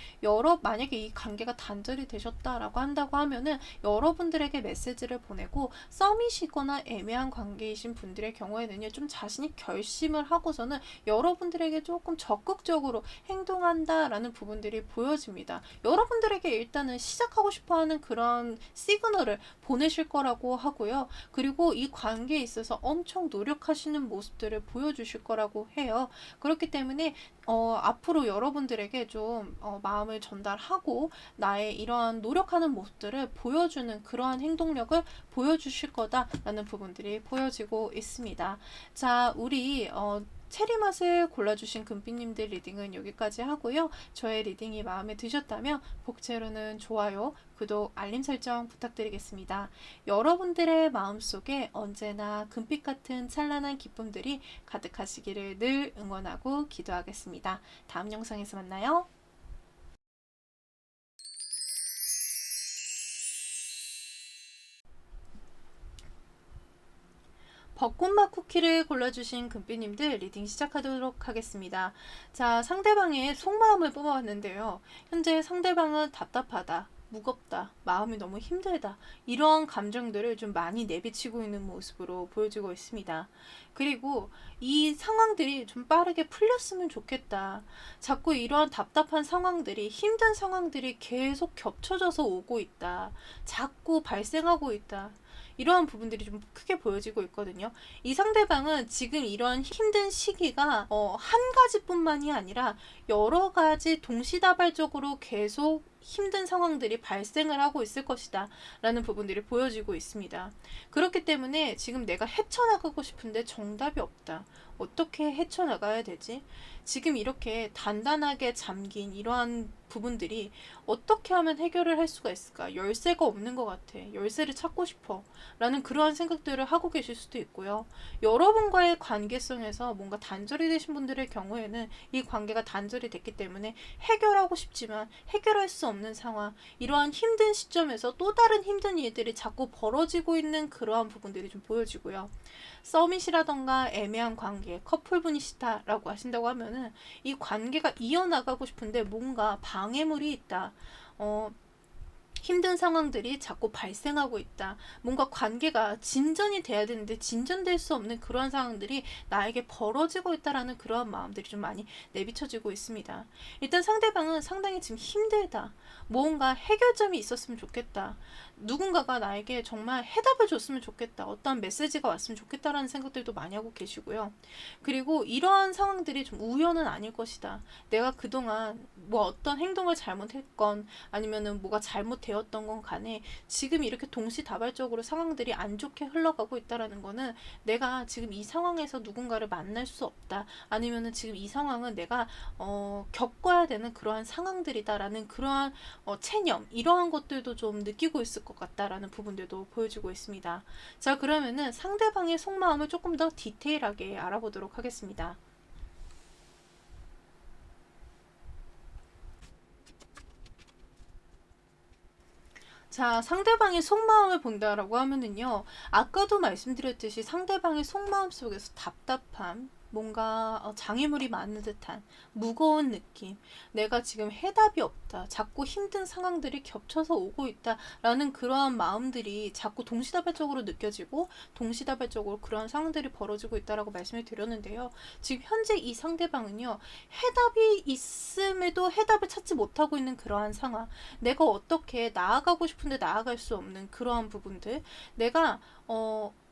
만약에 이 관계가 단절이 되셨다라고 한다고 하면은, 여러분들에게 메시지를 보내고, 썸이시거나 애매한 관계이신 분들의 경우에는요, 좀 자신이 결심을 하고서는 여러분들에게 조금 적극적으로 행동한다라는 부분들이 보여집니다. 여러분들에게 일단은 시작하고 싶어하는 그런 시그널을 보내실 거라고 하고요. 그리고 이 관계에 있어서 엄청 노력하시는 모습들을 보여주실 거라고 해요. 그렇기 때문에 앞으로 여러분들에게 좀 마음을 전달하고 나의 이러한 노력하는 모습들을 보여주는 그러한 행동력을 보여주실 거다라는 부분들이 보여지고 있습니다. 자, 우리 체리맛을 골라주신 금빛님들 리딩은 여기까지 하고요. 저의 리딩이 마음에 드셨다면 복채로는 좋아요, 구독, 알림 설정 부탁드리겠습니다. 여러분들의 마음속에 언제나 금빛 같은 찬란한 기쁨들이 가득하시기를 늘 응원하고 기도하겠습니다. 다음 영상에서 만나요. 벚꽃맛 쿠키를 골라주신 금빛님들 리딩 시작하도록 하겠습니다. 자, 상대방의 속마음을 뽑아왔는데요. 현재 상대방은 답답하다, 무겁다, 마음이 너무 힘들다 이러한 감정들을 좀 많이 내비치고 있는 모습으로 보여지고 있습니다. 그리고 이 상황들이 좀 빠르게 풀렸으면 좋겠다. 자꾸 이러한 답답한 상황들이 힘든 상황들이 계속 겹쳐져서 오고 있다. 자꾸 발생하고 있다. 이러한 부분들이 좀 크게 보여지고 있거든요. 이 상대방은 지금 이러한 힘든 시기가 한 가지뿐만이 아니라 여러 가지 동시다발적으로 계속 힘든 상황들이 발생을 하고 있을 것이다 라는 부분들이 보여지고 있습니다. 그렇기 때문에 지금 내가 헤쳐나가고 싶은데 정답이 없다. 어떻게 헤쳐나가야 되지? 지금 이렇게 단단하게 잠긴 이러한 부분들이 어떻게 하면 해결을 할 수가 있을까? 열쇠가 없는 것 같아. 열쇠를 찾고 싶어. 라는 그러한 생각들을 하고 계실 수도 있고요. 여러분과의 관계성에서 뭔가 단절이 되신 분들의 경우에는 이 관계가 단절이 됐기 때문에 해결하고 싶지만 해결할 수 없는 상황, 이러한 힘든 시점에서 또 다른 힘든 일들이 자꾸 벌어지고 있는 그러한 부분들이 좀 보여지고요. 서밋이라던가 애매한 관계, 커플분이시다라고 하신다고 하면은 이 관계가 이어나가고 싶은데 뭔가 방해물이 있다. 힘든 상황들이 자꾸 발생하고 있다. 뭔가 관계가 진전이 돼야 되는데 진전될 수 없는 그러한 상황들이 나에게 벌어지고 있다라는 그러한 마음들이 좀 많이 내비쳐지고 있습니다. 일단 상대방은 상당히 지금 힘들다. 뭔가 해결점이 있었으면 좋겠다. 누군가가 나에게 정말 해답을 줬으면 좋겠다. 어떠한 메시지가 왔으면 좋겠다라는 생각들도 많이 하고 계시고요. 그리고 이러한 상황들이 좀 우연은 아닐 것이다. 내가 그동안 뭐 어떤 행동을 잘못했건 아니면은 뭐가 잘못되었던 건 간에 지금 이렇게 동시다발적으로 상황들이 안 좋게 흘러가고 있다라는 거는 내가 지금 이 상황에서 누군가를 만날 수 없다. 아니면은 지금 이 상황은 내가 겪어야 되는 그러한 상황들이다라는 그러한 체념 이러한 것들도 좀 느끼고 있을 것 같다라는 부분들도 보여주고 있습니다. 자, 그러면은 상대방의 속마음을 조금 더 디테일하게 알아보도록 하겠습니다. 자, 상대방의 속마음을 본다라고 하면은요, 아까도 말씀드렸듯이 상대방의 속마음 속에서 답답함, 뭔가 장애물이 많은 듯한 무거운 느낌, 내가 지금 해답이 없다, 자꾸 힘든 상황들이 겹쳐서 오고 있다라는 그러한 마음들이 자꾸 동시다발적으로 느껴지고 동시다발적으로 그러한 상황들이 벌어지고 있다라고 말씀을 드렸는데요. 지금 현재 이 상대방은요, 해답이 있음에도 해답을 찾지 못하고 있는 그러한 상황, 내가 어떻게 나아가고 싶은데 나아갈 수 없는 그러한 부분들, 내가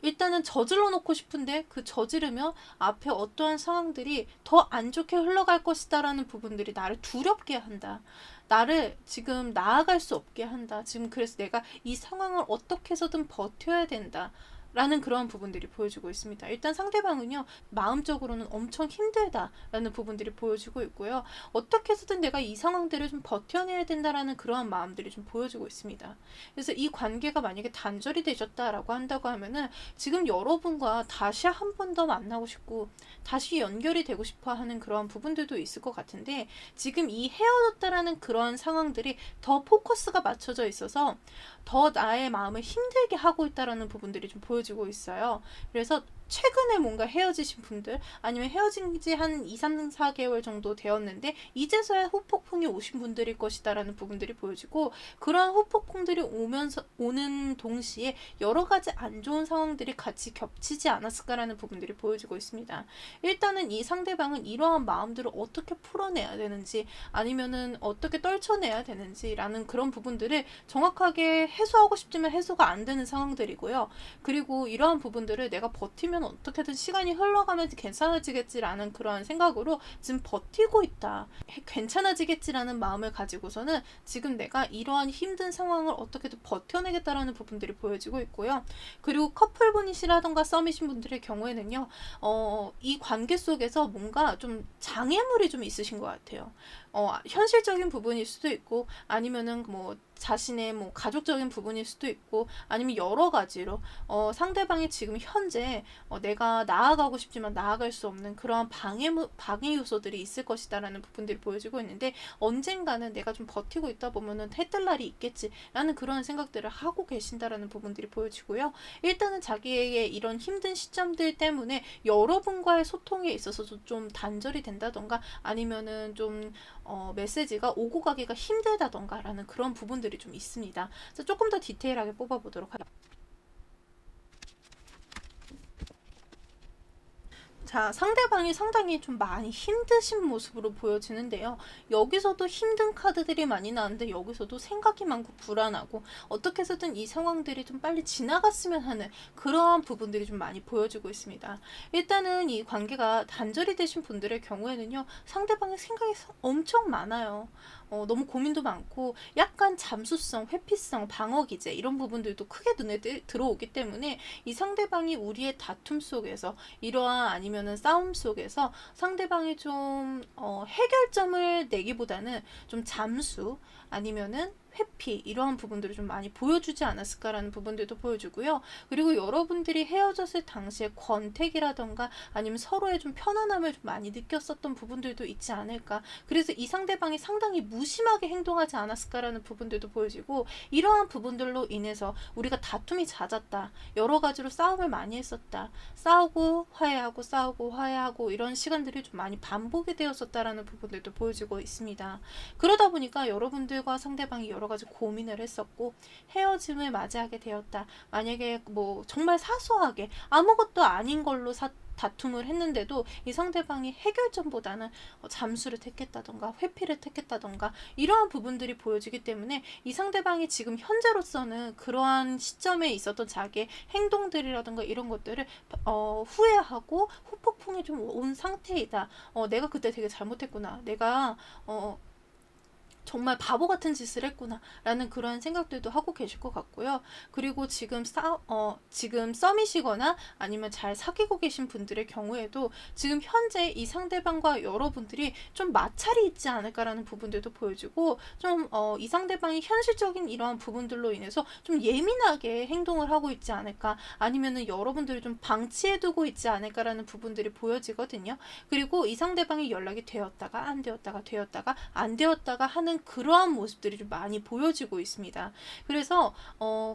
일단은 저질러 놓고 싶은데 그 저지르면 앞에 어떠한 상황들이 더 안 좋게 흘러갈 것이다라는 부분들이 나를 두렵게 한다. 나를 지금 나아갈 수 없게 한다. 지금 그래서 내가 이 상황을 어떻게 해서든 버텨야 된다. 라는 그런 부분들이 보여주고 있습니다. 일단 상대방은요, 마음적으로는 엄청 힘들다라는 부분들이 보여주고 있고요. 어떻게 해서든 내가 이 상황들을 좀 버텨내야 된다라는 그러한 마음들이 좀 보여주고 있습니다. 그래서 이 관계가 만약에 단절이 되셨다라고 한다고 하면은 지금 여러분과 다시 한 번 더 만나고 싶고 다시 연결이 되고 싶어 하는 그러한 부분들도 있을 것 같은데, 지금 이 헤어졌다라는 그러한 상황들이 더 포커스가 맞춰져 있어서 더 나의 마음을 힘들게 하고 있다라는 부분들이 좀 보여지고 있어요. 그래서 최근에 뭔가 헤어지신 분들, 아니면 헤어진 지 한 2, 3, 4개월 정도 되었는데 이제서야 후폭풍이 오신 분들일 것이다라는 부분들이 보여지고, 그러한 후폭풍들이 오는 동시에 여러 가지 안 좋은 상황들이 같이 겹치지 않았을까라는 부분들이 보여지고 있습니다. 일단은 이 상대방은 이러한 마음들을 어떻게 풀어내야 되는지, 아니면은 어떻게 떨쳐내야 되는지라는 그런 부분들을 정확하게 해소하고 싶지만 해소가 안 되는 상황들이고요. 그리고 이러한 부분들을 내가 버티면 어떻게든 시간이 흘러가면 괜찮아지겠지라는 그러한 생각으로 지금 버티고 있다. 괜찮아지겠지라는 마음을 가지고서는 지금 내가 이러한 힘든 상황을 어떻게든 버텨내겠다라는 부분들이 보여지고 있고요. 그리고 커플분이시라던가 썸이신 분들의 경우에는요, 이 관계 속에서 뭔가 좀 장애물이 좀 있으신 것 같아요. 현실적인 부분일 수도 있고, 아니면은 뭐 자신의 뭐 가족적인 부분일 수도 있고, 아니면 여러 가지로 상대방이 지금 현재 내가 나아가고 싶지만 나아갈 수 없는 그러한 방해 요소들이 있을 것이다라는 부분들이 보여지고 있는데, 언젠가는 내가 좀 버티고 있다 보면은 해뜰 날이 있겠지라는 그런 생각들을 하고 계신다라는 부분들이 보여지고요. 일단은 자기에게 이런 힘든 시점들 때문에 여러분과의 소통에 있어서도 좀 단절이 된다던가, 아니면은 좀 메시지가 오고 가기가 힘들다던가 라는 그런 부분들이 좀 있습니다. 그래서 조금 더 디테일하게 뽑아보도록 하겠습니다. 자, 상대방이 상당히 좀 많이 힘드신 모습으로 보여지는데요. 여기서도 힘든 카드들이 많이 나왔는데, 여기서도 생각이 많고 불안하고 어떻게 해서든 이 상황들이 좀 빨리 지나갔으면 하는 그러한 부분들이 좀 많이 보여지고 있습니다. 일단은 이 관계가 단절이 되신 분들의 경우에는요, 상대방의 생각이 엄청 많아요. 너무 고민도 많고 약간 잠수성, 회피성, 방어기제 이런 부분들도 크게 눈에 들어오기 때문에 이 상대방이 우리의 다툼 속에서, 이러한 아니면은 싸움 속에서 상대방이 좀 해결점을 내기보다는 좀 잠수, 아니면은 회피 이러한 부분들을 좀 많이 보여주지 않았을까라는 부분들도 보여주고요. 그리고 여러분들이 헤어졌을 당시에 권태기라던가 아니면 서로의 좀 편안함을 좀 많이 느꼈었던 부분들도 있지 않을까. 그래서 이 상대방이 상당히 무심하게 행동하지 않았을까라는 부분들도 보여지고, 이러한 부분들로 인해서 우리가 다툼이 잦았다, 여러 가지로 싸움을 많이 했었다, 싸우고 화해하고 싸우고 화해하고 이런 시간들이 좀 많이 반복이 되었었다라는 부분들도 보여지고 있습니다. 그러다 보니까 여러분들과 상대방이 여러 가지 고민을 했었고 헤어짐을 맞이하게 되었다. 만약에 뭐 정말 사소하게 아무것도 아닌 걸로 다툼을 했는데도 이 상대방이 해결점보다는 잠수를 택했다던가 회피를 택했다던가 이러한 부분들이 보여지기 때문에 이 상대방이 지금 현재로서는 그러한 시점에 있었던 자기의 행동들이라던가 이런 것들을 후회하고 후폭풍이 좀 온 상태이다. 내가 그때 되게 잘못했구나. 내가 정말 바보 같은 짓을 했구나 라는 그런 생각들도 하고 계실 것 같고요. 그리고 지금 지금 썸이시거나 아니면 잘 사귀고 계신 분들의 경우에도 지금 현재 이 상대방과 여러분들이 좀 마찰이 있지 않을까라는 부분들도 보여지고 좀 이 상대방이 현실적인 이러한 부분들로 인해서 좀 예민하게 행동을 하고 있지 않을까, 아니면은 여러분들이 좀 방치해두고 있지 않을까라는 부분들이 보여지거든요. 그리고 이 상대방이 연락이 되었다가 안 되었다가 되었다가 안 되었다가 하는 그러한 모습들이 좀 많이 보여지고 있습니다. 그래서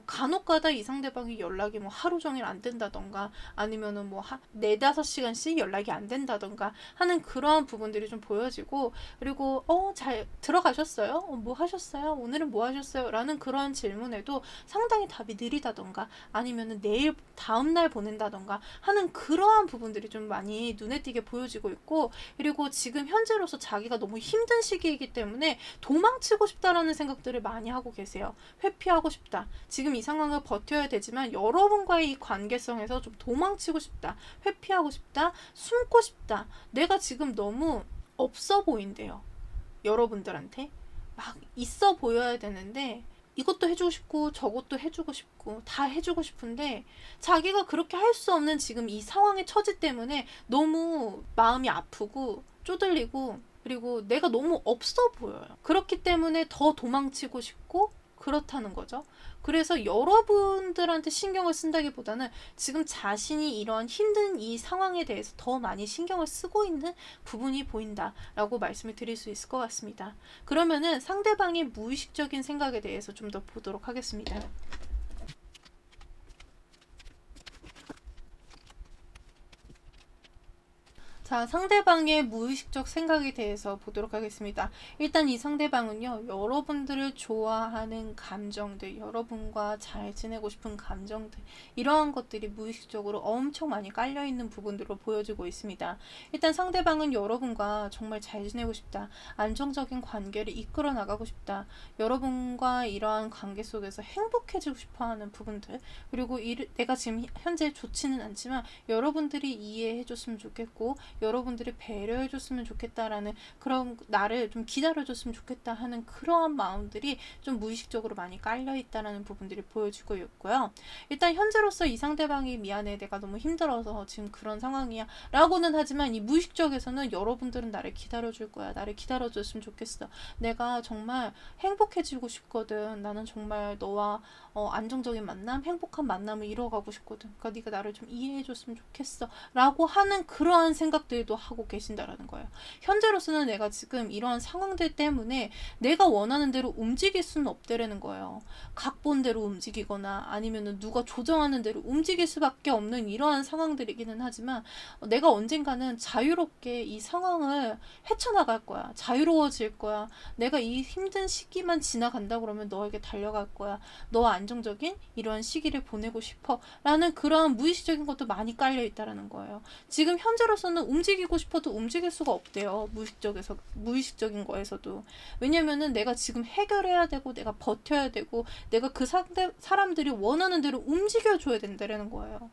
간혹가다 이 상대방이 연락이 뭐 하루 종일 안 된다던가 아니면은 뭐 4-5시간씩 연락이 안 된다던가 하는 그러한 부분들이 좀 보여지고, 그리고 잘 들어가셨어요? 뭐 하셨어요? 오늘은 뭐 하셨어요? 라는 그런 질문에도 상당히 답이 느리다던가 아니면은 내일 다음날 보낸다던가 하는 그러한 부분들이 좀 많이 눈에 띄게 보여지고 있고, 그리고 지금 현재로서 자기가 너무 힘든 시기이기 때문에 도망치고 싶다라는 생각들을 많이 하고 계세요. 회피하고 싶다. 지금 이 상황을 버텨야 되지만 여러분과의 이 관계성에서 좀 도망치고 싶다. 회피하고 싶다. 숨고 싶다. 내가 지금 너무 없어 보인대요. 여러분들한테. 막 있어 보여야 되는데 이것도 해주고 싶고 저것도 해주고 싶고 다 해주고 싶은데 자기가 그렇게 할 수 없는 지금 이 상황의 처지 때문에 너무 마음이 아프고 쪼들리고, 그리고 내가 너무 없어 보여요. 그렇기 때문에 더 도망치고 싶고 그렇다는 거죠. 그래서 여러분들한테 신경을 쓴다기보다는 지금 자신이 이런 힘든 이 상황에 대해서 더 많이 신경을 쓰고 있는 부분이 보인다라고 말씀을 드릴 수 있을 것 같습니다. 그러면은 상대방의 무의식적인 생각에 대해서 좀 더 보도록 하겠습니다. 자, 상대방의 무의식적 생각에 대해서 보도록 하겠습니다. 일단 이 상대방은요, 여러분들을 좋아하는 감정들, 여러분과 잘 지내고 싶은 감정들, 이러한 것들이 무의식적으로 엄청 많이 깔려있는 부분들로 보여지고 있습니다. 일단 상대방은 여러분과 정말 잘 지내고 싶다, 안정적인 관계를 이끌어 나가고 싶다, 여러분과 이러한 관계 속에서 행복해지고 싶어하는 부분들, 그리고 내가 지금 현재 좋지는 않지만 여러분들이 이해해줬으면 좋겠고 여러분들이 배려해줬으면 좋겠다라는, 그런 나를 좀 기다려줬으면 좋겠다 하는 그러한 마음들이 좀 무의식적으로 많이 깔려있다라는 부분들이 보여지고 있고요. 일단 현재로서 이 상대방이 미안해, 내가 너무 힘들어서 지금 그런 상황이야 라고는 하지만 이 무의식적에서는 여러분들은 나를 기다려줄 거야, 나를 기다려줬으면 좋겠어, 내가 정말 행복해지고 싶거든, 나는 정말 너와 안정적인 만남, 행복한 만남을 이뤄가고 싶거든, 그러니까 네가 나를 좀 이해해줬으면 좋겠어 라고 하는 그러한 생각들도 하고 계신다라는 거예요. 현재로서는 내가 지금 이러한 상황들 때문에 내가 원하는 대로 움직일 수는 없다라는 거예요. 각본대로 움직이거나 아니면은 누가 조정하는 대로 움직일 수밖에 없는 이러한 상황들이기는 하지만 내가 언젠가는 자유롭게 이 상황을 헤쳐나갈 거야. 자유로워질 거야. 내가 이 힘든 시기만 지나간다 그러면 너에게 달려갈 거야. 너와 안정적인 이러한 시기를 보내고 싶어 라는 그러한 무의식적인 것도 많이 깔려 있다라는 거예요. 지금 현재로서는 움직이고 싶어도 움직일 수가 없대요. 무의식적인 거에서도. 왜냐면은 내가 지금 해결해야 되고 내가 버텨야 되고 내가 그 사람들이 원하는 대로 움직여줘야 된다라는 거예요.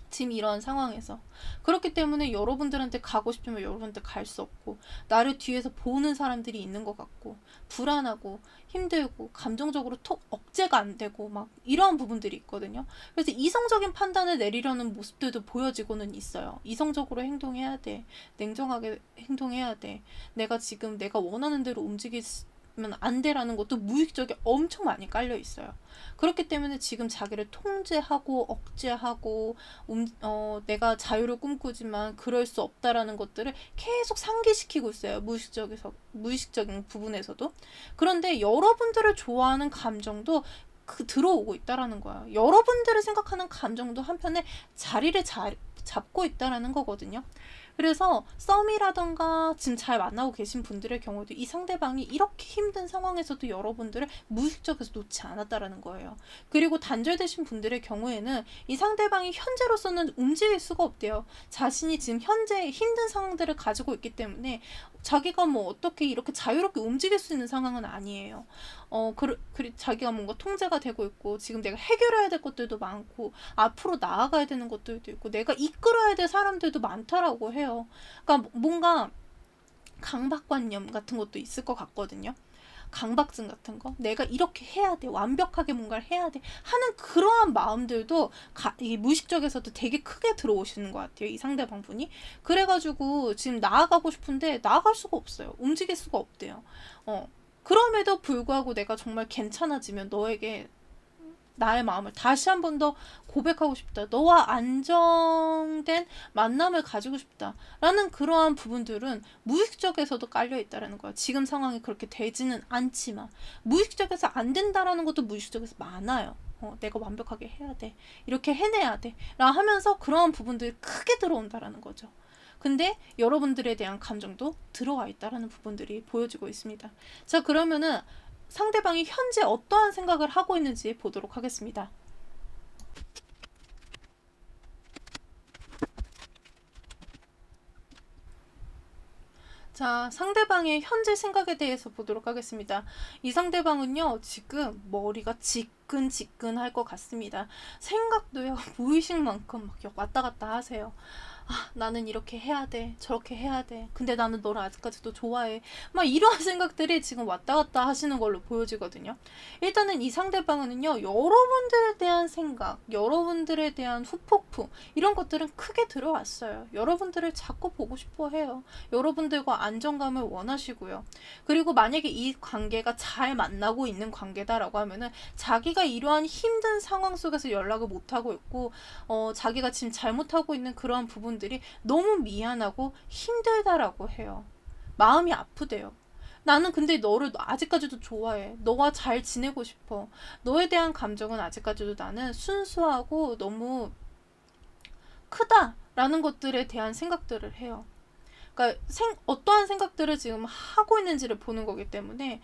지금 이런 상황에서. 그렇기 때문에 여러분들한테 가고 싶으면 여러분한테 갈 수 없고, 나를 뒤에서 보는 사람들이 있는 것 같고, 불안하고 힘들고 감정적으로 톡 억제가 안 되고 막 이러한 부분들이 있거든요. 그래서 이성적인 판단을 내리려는 모습들도 보여지고는 있어요. 이성적으로 행동해야 돼, 냉정하게 행동해야 돼, 내가 지금 내가 원하는 대로 움직이면 안 돼라는 것도 무의식적에 엄청 많이 깔려 있어요. 그렇기 때문에 지금 자기를 통제하고 억제하고 내가 자유를 꿈꾸지만 그럴 수 없다라는 것들을 계속 상기시키고 있어요. 무의식적인 부분에서도. 그런데 여러분들을 좋아하는 감정도 들어오고 있다라는 거야. 여러분들을 생각하는 감정도 한편에 자리를 잡고 있다라는 거거든요. 그래서 썸이라던가 지금 잘 만나고 계신 분들의 경우도 이 상대방이 이렇게 힘든 상황에서도 여러분들을 무의식적에서 놓지 않았다라는 거예요. 그리고 단절되신 분들의 경우에는 이 상대방이 현재로서는 움직일 수가 없대요. 자신이 지금 현재 힘든 상황들을 가지고 있기 때문에 자기가 뭐 어떻게 이렇게 자유롭게 움직일 수 있는 상황은 아니에요. 자기가 뭔가 통제가 되고 있고 지금 내가 해결해야 될 것들도 많고 앞으로 나아가야 되는 것들도 있고 내가 이끌어야 될 사람들도 많다라고 해요. 그러니까 뭔가 강박관념 같은 것도 있을 것 같거든요. 강박증 같은 거, 내가 이렇게 해야 돼, 완벽하게 뭔가를 해야 돼 하는 그러한 마음들도 이게 무의식적에서도 되게 크게 들어오시는 것 같아요, 이 상대방 분이. 그래가지고 지금 나아가고 싶은데 나아갈 수가 없어요. 움직일 수가 없대요. 그럼에도 불구하고 내가 정말 괜찮아지면 너에게 나의 마음을 다시 한 번 더 고백하고 싶다. 너와 안정된 만남을 가지고 싶다. 라는 그러한 부분들은 무의식적에서도 깔려있다라는 거야. 지금 상황이 그렇게 되지는 않지만 무의식적에서 안 된다라는 것도 무의식적에서 많아요. 내가 완벽하게 해야 돼. 이렇게 해내야 돼. 라 하면서 그러한 부분들이 크게 들어온다라는 거죠. 근데 여러분들에 대한 감정도 들어와 있다라는 부분들이 보여지고 있습니다. 자, 그러면은 상대방이 현재 어떠한 생각을 하고 있는지 보도록 하겠습니다. 자, 상대방의 현재 생각에 대해서 보도록 하겠습니다. 이 상대방은요, 지금 머리가 지끈지끈할 것 같습니다. 생각도요, 무의식만큼 막 왔다 갔다 하세요. 나는 이렇게 해야 돼, 저렇게 해야 돼, 근데 나는 너를 아직까지도 좋아해, 막 이러한 생각들이 지금 왔다 갔다 하시는 걸로 보여지거든요. 일단은 이 상대방은요, 여러분들에 대한 생각, 여러분들에 대한 후폭풍 이런 것들은 크게 들어왔어요. 여러분들을 자꾸 보고 싶어 해요. 여러분들과 안정감을 원하시고요. 그리고 만약에 이 관계가 잘 만나고 있는 관계다라고 하면은 자기가 이러한 힘든 상황 속에서 연락을 못하고 있고 자기가 지금 잘못하고 있는 그러한 부분들이 너무 미안하고 힘들다라고 해요. 마음이 아프대요. 나는 근데 너를 아직까지도 좋아해. 너와 잘 지내고 싶어. 너에 대한 감정은 아직까지도 나는 순수하고 너무 크다라는 것들에 대한 생각들을 해요. 그러니까 어떠한 생각들을 지금 하고 있는지를 보는 거기 때문에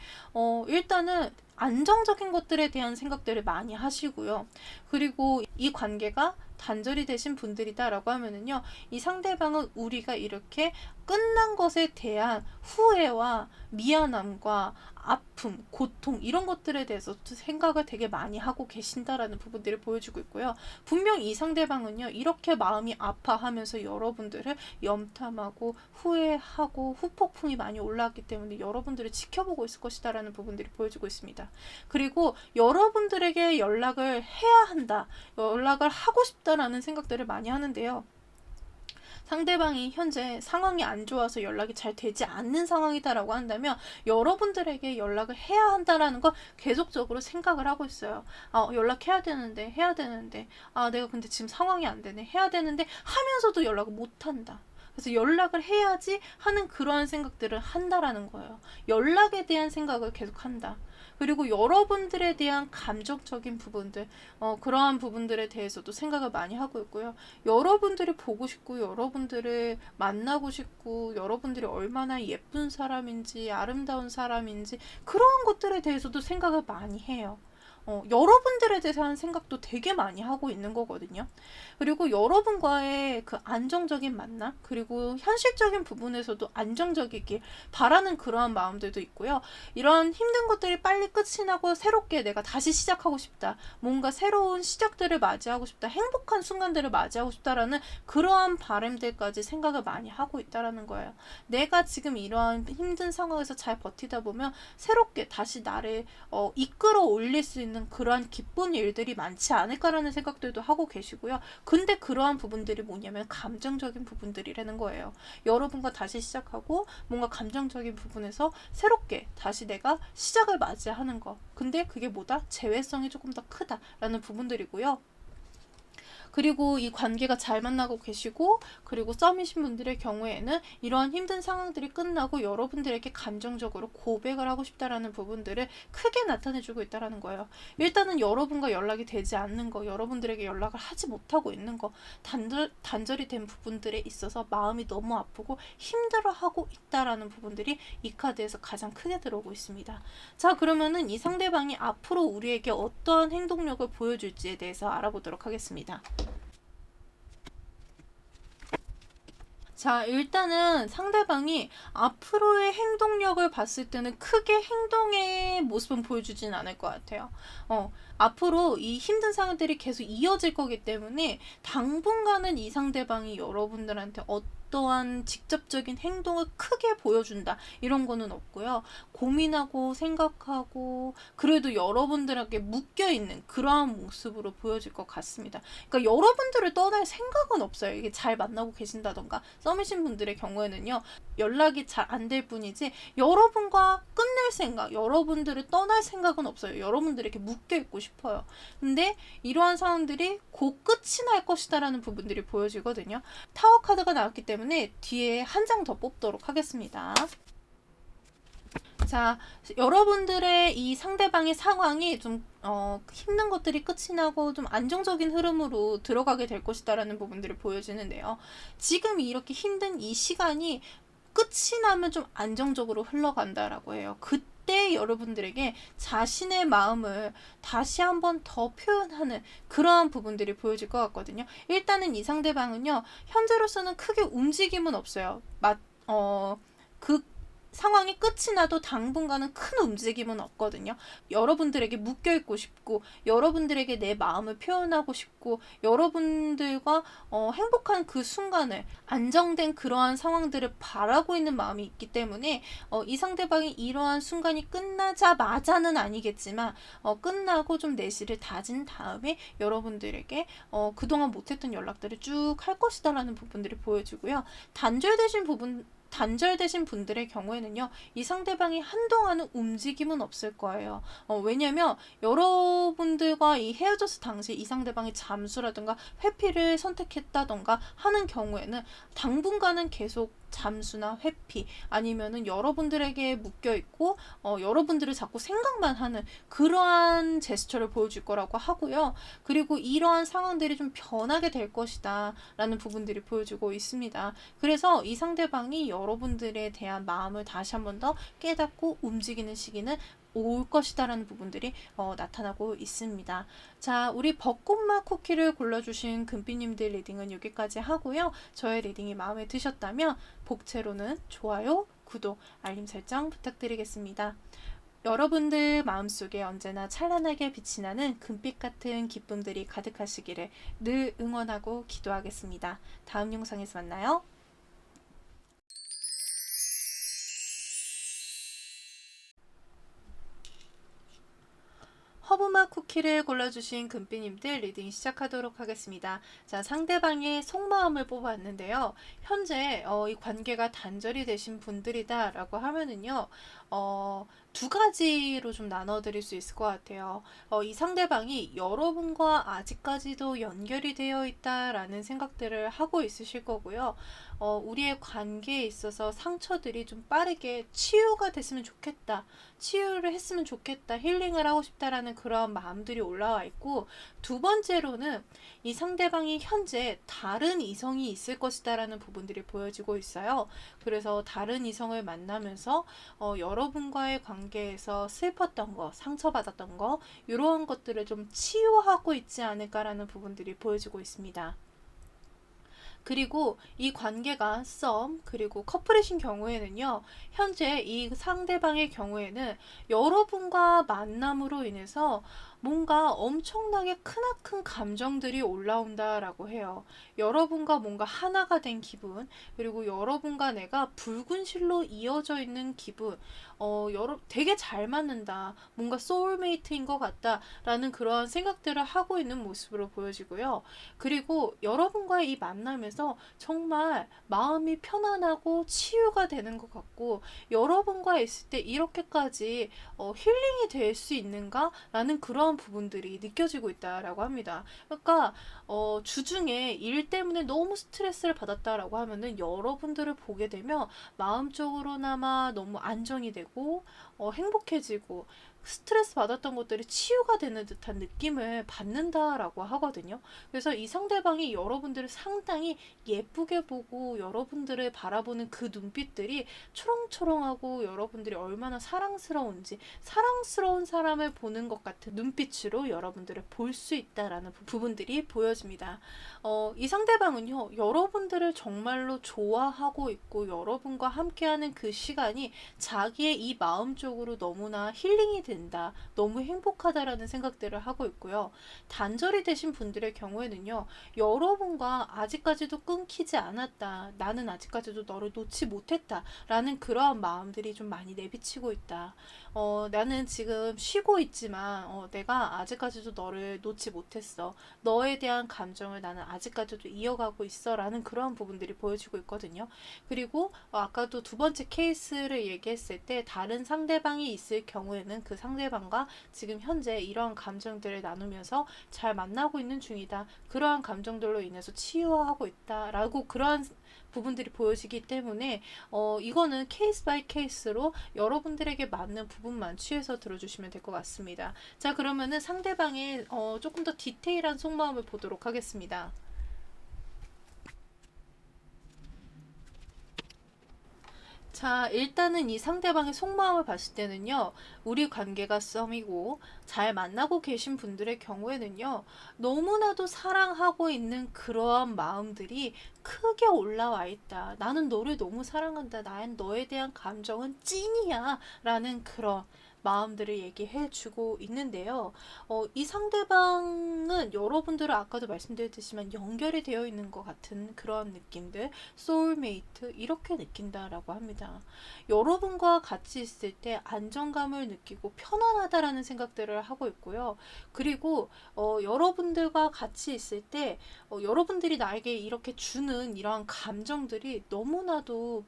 일단은 안정적인 것들에 대한 생각들을 많이 하시고요. 그리고 이 관계가 단절이 되신 분들이다라고 하면은요, 이 상대방은 우리가 이렇게 끝난 것에 대한 후회와 미안함과 아픔, 고통 이런 것들에 대해서 생각을 되게 많이 하고 계신다라는 부분들을 보여주고 있고요. 분명 이 상대방은요, 이렇게 마음이 아파하면서 여러분들을 염탐하고 후회하고 후폭풍이 많이 올라왔기 때문에 여러분들을 지켜보고 있을 것이다라는 부분들이 보여주고 있습니다. 그리고 여러분들에게 연락을 해야 한다, 연락을 하고 싶다라는 생각들을 많이 하는데요. 상대방이 현재 상황이 안 좋아서 연락이 잘 되지 않는 상황이다라고 한다면 여러분들에게 연락을 해야 한다라는 걸 계속적으로 생각을 하고 있어요. 연락해야 되는데 내가 근데 지금 상황이 안 되네, 해야 되는데 하면서도 연락을 못 한다. 그래서 연락을 해야지 하는 그러한 생각들을 한다라는 거예요. 연락에 대한 생각을 계속 한다. 그리고 여러분들에 대한 감정적인 부분들, 그러한 부분들에 대해서도 생각을 많이 하고 있고요. 여러분들이 보고 싶고, 여러분들을 만나고 싶고, 여러분들이 얼마나 예쁜 사람인지, 아름다운 사람인지, 그러한 것들에 대해서도 생각을 많이 해요. 여러분들에 대한 생각도 되게 많이 하고 있는 거거든요. 그리고 여러분과의 그 안정적인 만남, 그리고 현실적인 부분에서도 안정적이길 바라는 그러한 마음들도 있고요. 이런 힘든 것들이 빨리 끝이 나고 새롭게 내가 다시 시작하고 싶다, 뭔가 새로운 시작들을 맞이하고 싶다, 행복한 순간들을 맞이하고 싶다라는 그러한 바람들까지 생각을 많이 하고 있다라는 거예요. 내가 지금 이러한 힘든 상황에서 잘 버티다 보면 새롭게 다시 나를 이끌어 올릴 수 있는 그러한 기쁜 일들이 많지 않을까라는 생각들도 하고 계시고요. 근데 그러한 부분들이 뭐냐면 감정적인 부분들이라는 거예요. 여러분과 다시 시작하고 뭔가 감정적인 부분에서 새롭게 다시 내가 시작을 맞이하는 거. 근데 그게 뭐다? 재회성이 조금 더 크다라는 부분들이고요. 그리고 이 관계가 잘 만나고 계시고, 그리고 썸이신 분들의 경우에는 이러한 힘든 상황들이 끝나고 여러분들에게 감정적으로 고백을 하고 싶다라는 부분들을 크게 나타내주고 있다라는 거예요. 일단은 여러분과 연락이 되지 않는 거, 여러분들에게 연락을 하지 못하고 있는 거, 단절이 된 부분들에 있어서 마음이 너무 아프고 힘들어하고 있다라는 부분들이 이 카드에서 가장 크게 들어오고 있습니다. 자, 그러면은 이 상대방이 앞으로 우리에게 어떠한 행동력을 보여줄지에 대해서 알아보도록 하겠습니다. 자, 일단은 상대방이 앞으로의 행동력을 봤을 때는 크게 행동의 모습은 보여주진 않을 것 같아요. 앞으로 이 힘든 상황들이 계속 이어질 거기 때문에 당분간은 이 상대방이 여러분들한테 어떠한 직접적인 행동을 크게 보여준다, 이런 거는 없고요. 고민하고 생각하고 그래도 여러분들에게 묶여있는 그러한 모습으로 보여질 것 같습니다. 그러니까 여러분들을 떠날 생각은 없어요. 이게 잘 만나고 계신다던가 썸이신 분들의 경우에는요, 연락이 잘 안 될 뿐이지 여러분과 끝낼 생각, 여러분들을 떠날 생각은 없어요. 여러분들에게 묶여있고 싶어요. 근데 이러한 상황들이 곧 끝이 날 것이다라는 부분들이 보여지거든요. 타워 카드가 나왔기 때문에 뒤에 한 장 더 뽑도록 하겠습니다. 자, 여러분들의 이 상대방의 상황이 좀 힘든 것들이 끝이 나고 좀 안정적인 흐름으로 들어가게 될 것이다라는 부분들을 보여주는데요. 지금 이렇게 힘든 이 시간이 끝이 나면 좀 안정적으로 흘러간다라고 해요. 그때 여러분들에게 자신의 마음을 다시 한번 더 표현하는 그러한 부분들이 보여질 것 같거든요. 일단은 이 상대방은요, 현재로서는 크게 움직임은 없어요. 그 상황이 끝이 나도 당분간은 큰 움직임은 없거든요. 여러분들에게 묶여있고 싶고, 여러분들에게 내 마음을 표현하고 싶고, 여러분들과 행복한 그 순간을, 안정된 그러한 상황들을 바라고 있는 마음이 있기 때문에 이 상대방이 이러한 순간이 끝나자마자는 아니겠지만 끝나고 좀 내실을 다진 다음에 여러분들에게 그동안 못했던 연락들을 쭉 할 것이다 라는 부분들이 보여지고요. 단절되신 분들의 경우에는요, 이 상대방이 한동안은 움직임은 없을 거예요. 왜냐면 여러분들과 이 헤어졌을 당시 이 상대방이 잠수라든가 회피를 선택했다던가 하는 경우에는 당분간은 계속 잠수나 회피, 아니면은 여러분들에게 묶여있고 여러분들을 자꾸 생각만 하는 그러한 제스처를 보여줄 거라고 하고요. 그리고 이러한 상황들이 좀 변하게 될 것이다 라는 부분들이 보여주고 있습니다. 그래서 이 상대방이 여러분들에 대한 마음을 다시 한 번 더 깨닫고 움직이는 시기는 올 것이다 라는 부분들이 나타나고 있습니다. 자, 우리 벚꽃맛 쿠키를 골라주신 금비님들 리딩은 여기까지 하고요. 저의 리딩이 마음에 드셨다면 복채로는 좋아요, 구독, 알림 설정 부탁드리겠습니다. 여러분들 마음속에 언제나 찬란하게 빛이 나는 금빛 같은 기쁨들이 가득하시기를 늘 응원하고 기도하겠습니다. 다음 영상에서 만나요. 허브맛 쿠키를 골라주신 금비님들 리딩 시작하도록 하겠습니다. 자, 상대방의 속마음을 뽑았는데요. 현재 이 관계가 단절이 되신 분들이다 라고 하면은요, 두 가지로 좀 나눠드릴 수 있을 것 같아요. 이 상대방이 여러분과 아직까지도 연결이 되어 있다라는 생각들을 하고 있으실 거고요. 우리의 관계에 있어서 상처들이 좀 빠르게 치유가 됐으면 좋겠다, 치유를 했으면 좋겠다, 힐링을 하고 싶다라는 그런 마음들이 올라와 있고, 두 번째로는 이 상대방이 현재 다른 이성이 있을 것이다 라는 부분들이 보여지고 있어요. 그래서 다른 이성을 만나면서 여러분과의 관계에서 슬펐던 거, 상처받았던 거, 이러한 것들을 좀 치유하고 있지 않을까라는 부분들이 보여지고 있습니다. 그리고 이 관계가 썸, 그리고 커플이신 경우에는요, 현재 이 상대방의 경우에는 여러분과 만남으로 인해서 뭔가 엄청나게 크나큰 감정들이 올라온다라고 해요. 여러분과 뭔가 하나가 된 기분, 그리고 여러분과 내가 붉은 실로 이어져 있는 기분, 되게 잘 맞는다, 뭔가 소울메이트인 것 같다 라는 그런 생각들을 하고 있는 모습으로 보여지고요. 그리고 여러분과의 이 만남에서 정말 마음이 편안하고 치유가 되는 것 같고, 여러분과 있을 때 이렇게까지 힐링이 될 수 있는가 라는 그런 그런 부분들이 느껴지고 있다라고 합니다. 그러니까 주중에 일 때문에 너무 스트레스를 받았다라고 하면은 여러분들을 보게 되면 마음적으로나마 너무 안정이 되고 행복해지고 스트레스 받았던 것들이 치유가 되는 듯한 느낌을 받는다라고 하거든요. 그래서 이 상대방이 여러분들을 상당히 예쁘게 보고 여러분들을 바라보는 그 눈빛들이 초롱초롱하고 여러분들이 얼마나 사랑스러운지, 사랑스러운 사람을 보는 것 같은 눈빛으로 여러분들을 볼 수 있다라는 부분들이 보여집니다. 이 상대방은요, 여러분들을 정말로 좋아하고 있고 여러분과 함께하는 그 시간이 자기의 이 마음 쪽으로 너무나 힐링이 된다, 너무 행복하다라는 생각들을 하고 있고요. 단절이 되신 분들의 경우에는요, 여러분과 아직까지도 끊기지 않았다, 나는 아직까지도 너를 놓지 못했다 라는 그러한 마음들이 좀 많이 내비치고 있다. 나는 지금 쉬고 있지만 내가 아직까지도 너를 놓지 못했어. 너에 대한 감정을 나는 아직까지도 이어가고 있어 라는 그러한 부분들이 보여지고 있거든요. 그리고 아까도 두 번째 케이스를 얘기했을 때 다른 상대방이 있을 경우에는 그 상대방과 지금 현재 이러한 감정들을 나누면서 잘 만나고 있는 중이다. 그러한 감정들로 인해서 치유하고 있다 라고 그러한 부분들이 보여지기 때문에 이거는 케이스 바이 케이스로 여러분들에게 맞는 부분만 취해서 들어주시면 될 것 같습니다. 자, 그러면은 상대방의 조금 더 디테일한 속마음을 보도록 하겠습니다. 자, 일단은 이 상대방의 속마음을 봤을 때는요, 우리 관계가 썸이고 잘 만나고 계신 분들의 경우에는요, 너무나도 사랑하고 있는 그러한 마음들이 크게 올라와 있다. 나는 너를 너무 사랑한다. 나는 너에 대한 감정은 찐이야. 라는 그런 마음들을 얘기해 주고 있는데요. 이 상대방은 여러분들은 아까도 말씀드렸지만 연결이 되어 있는 것 같은 그런 느낌들, 소울메이트 이렇게 느낀다라고 합니다. 여러분과 같이 있을 때 안정감을 느끼고 편안하다라는 생각들을 하고 있고요. 그리고 여러분들과 같이 있을 때 여러분들이 나에게 이렇게 주는 이러한 감정들이 너무나도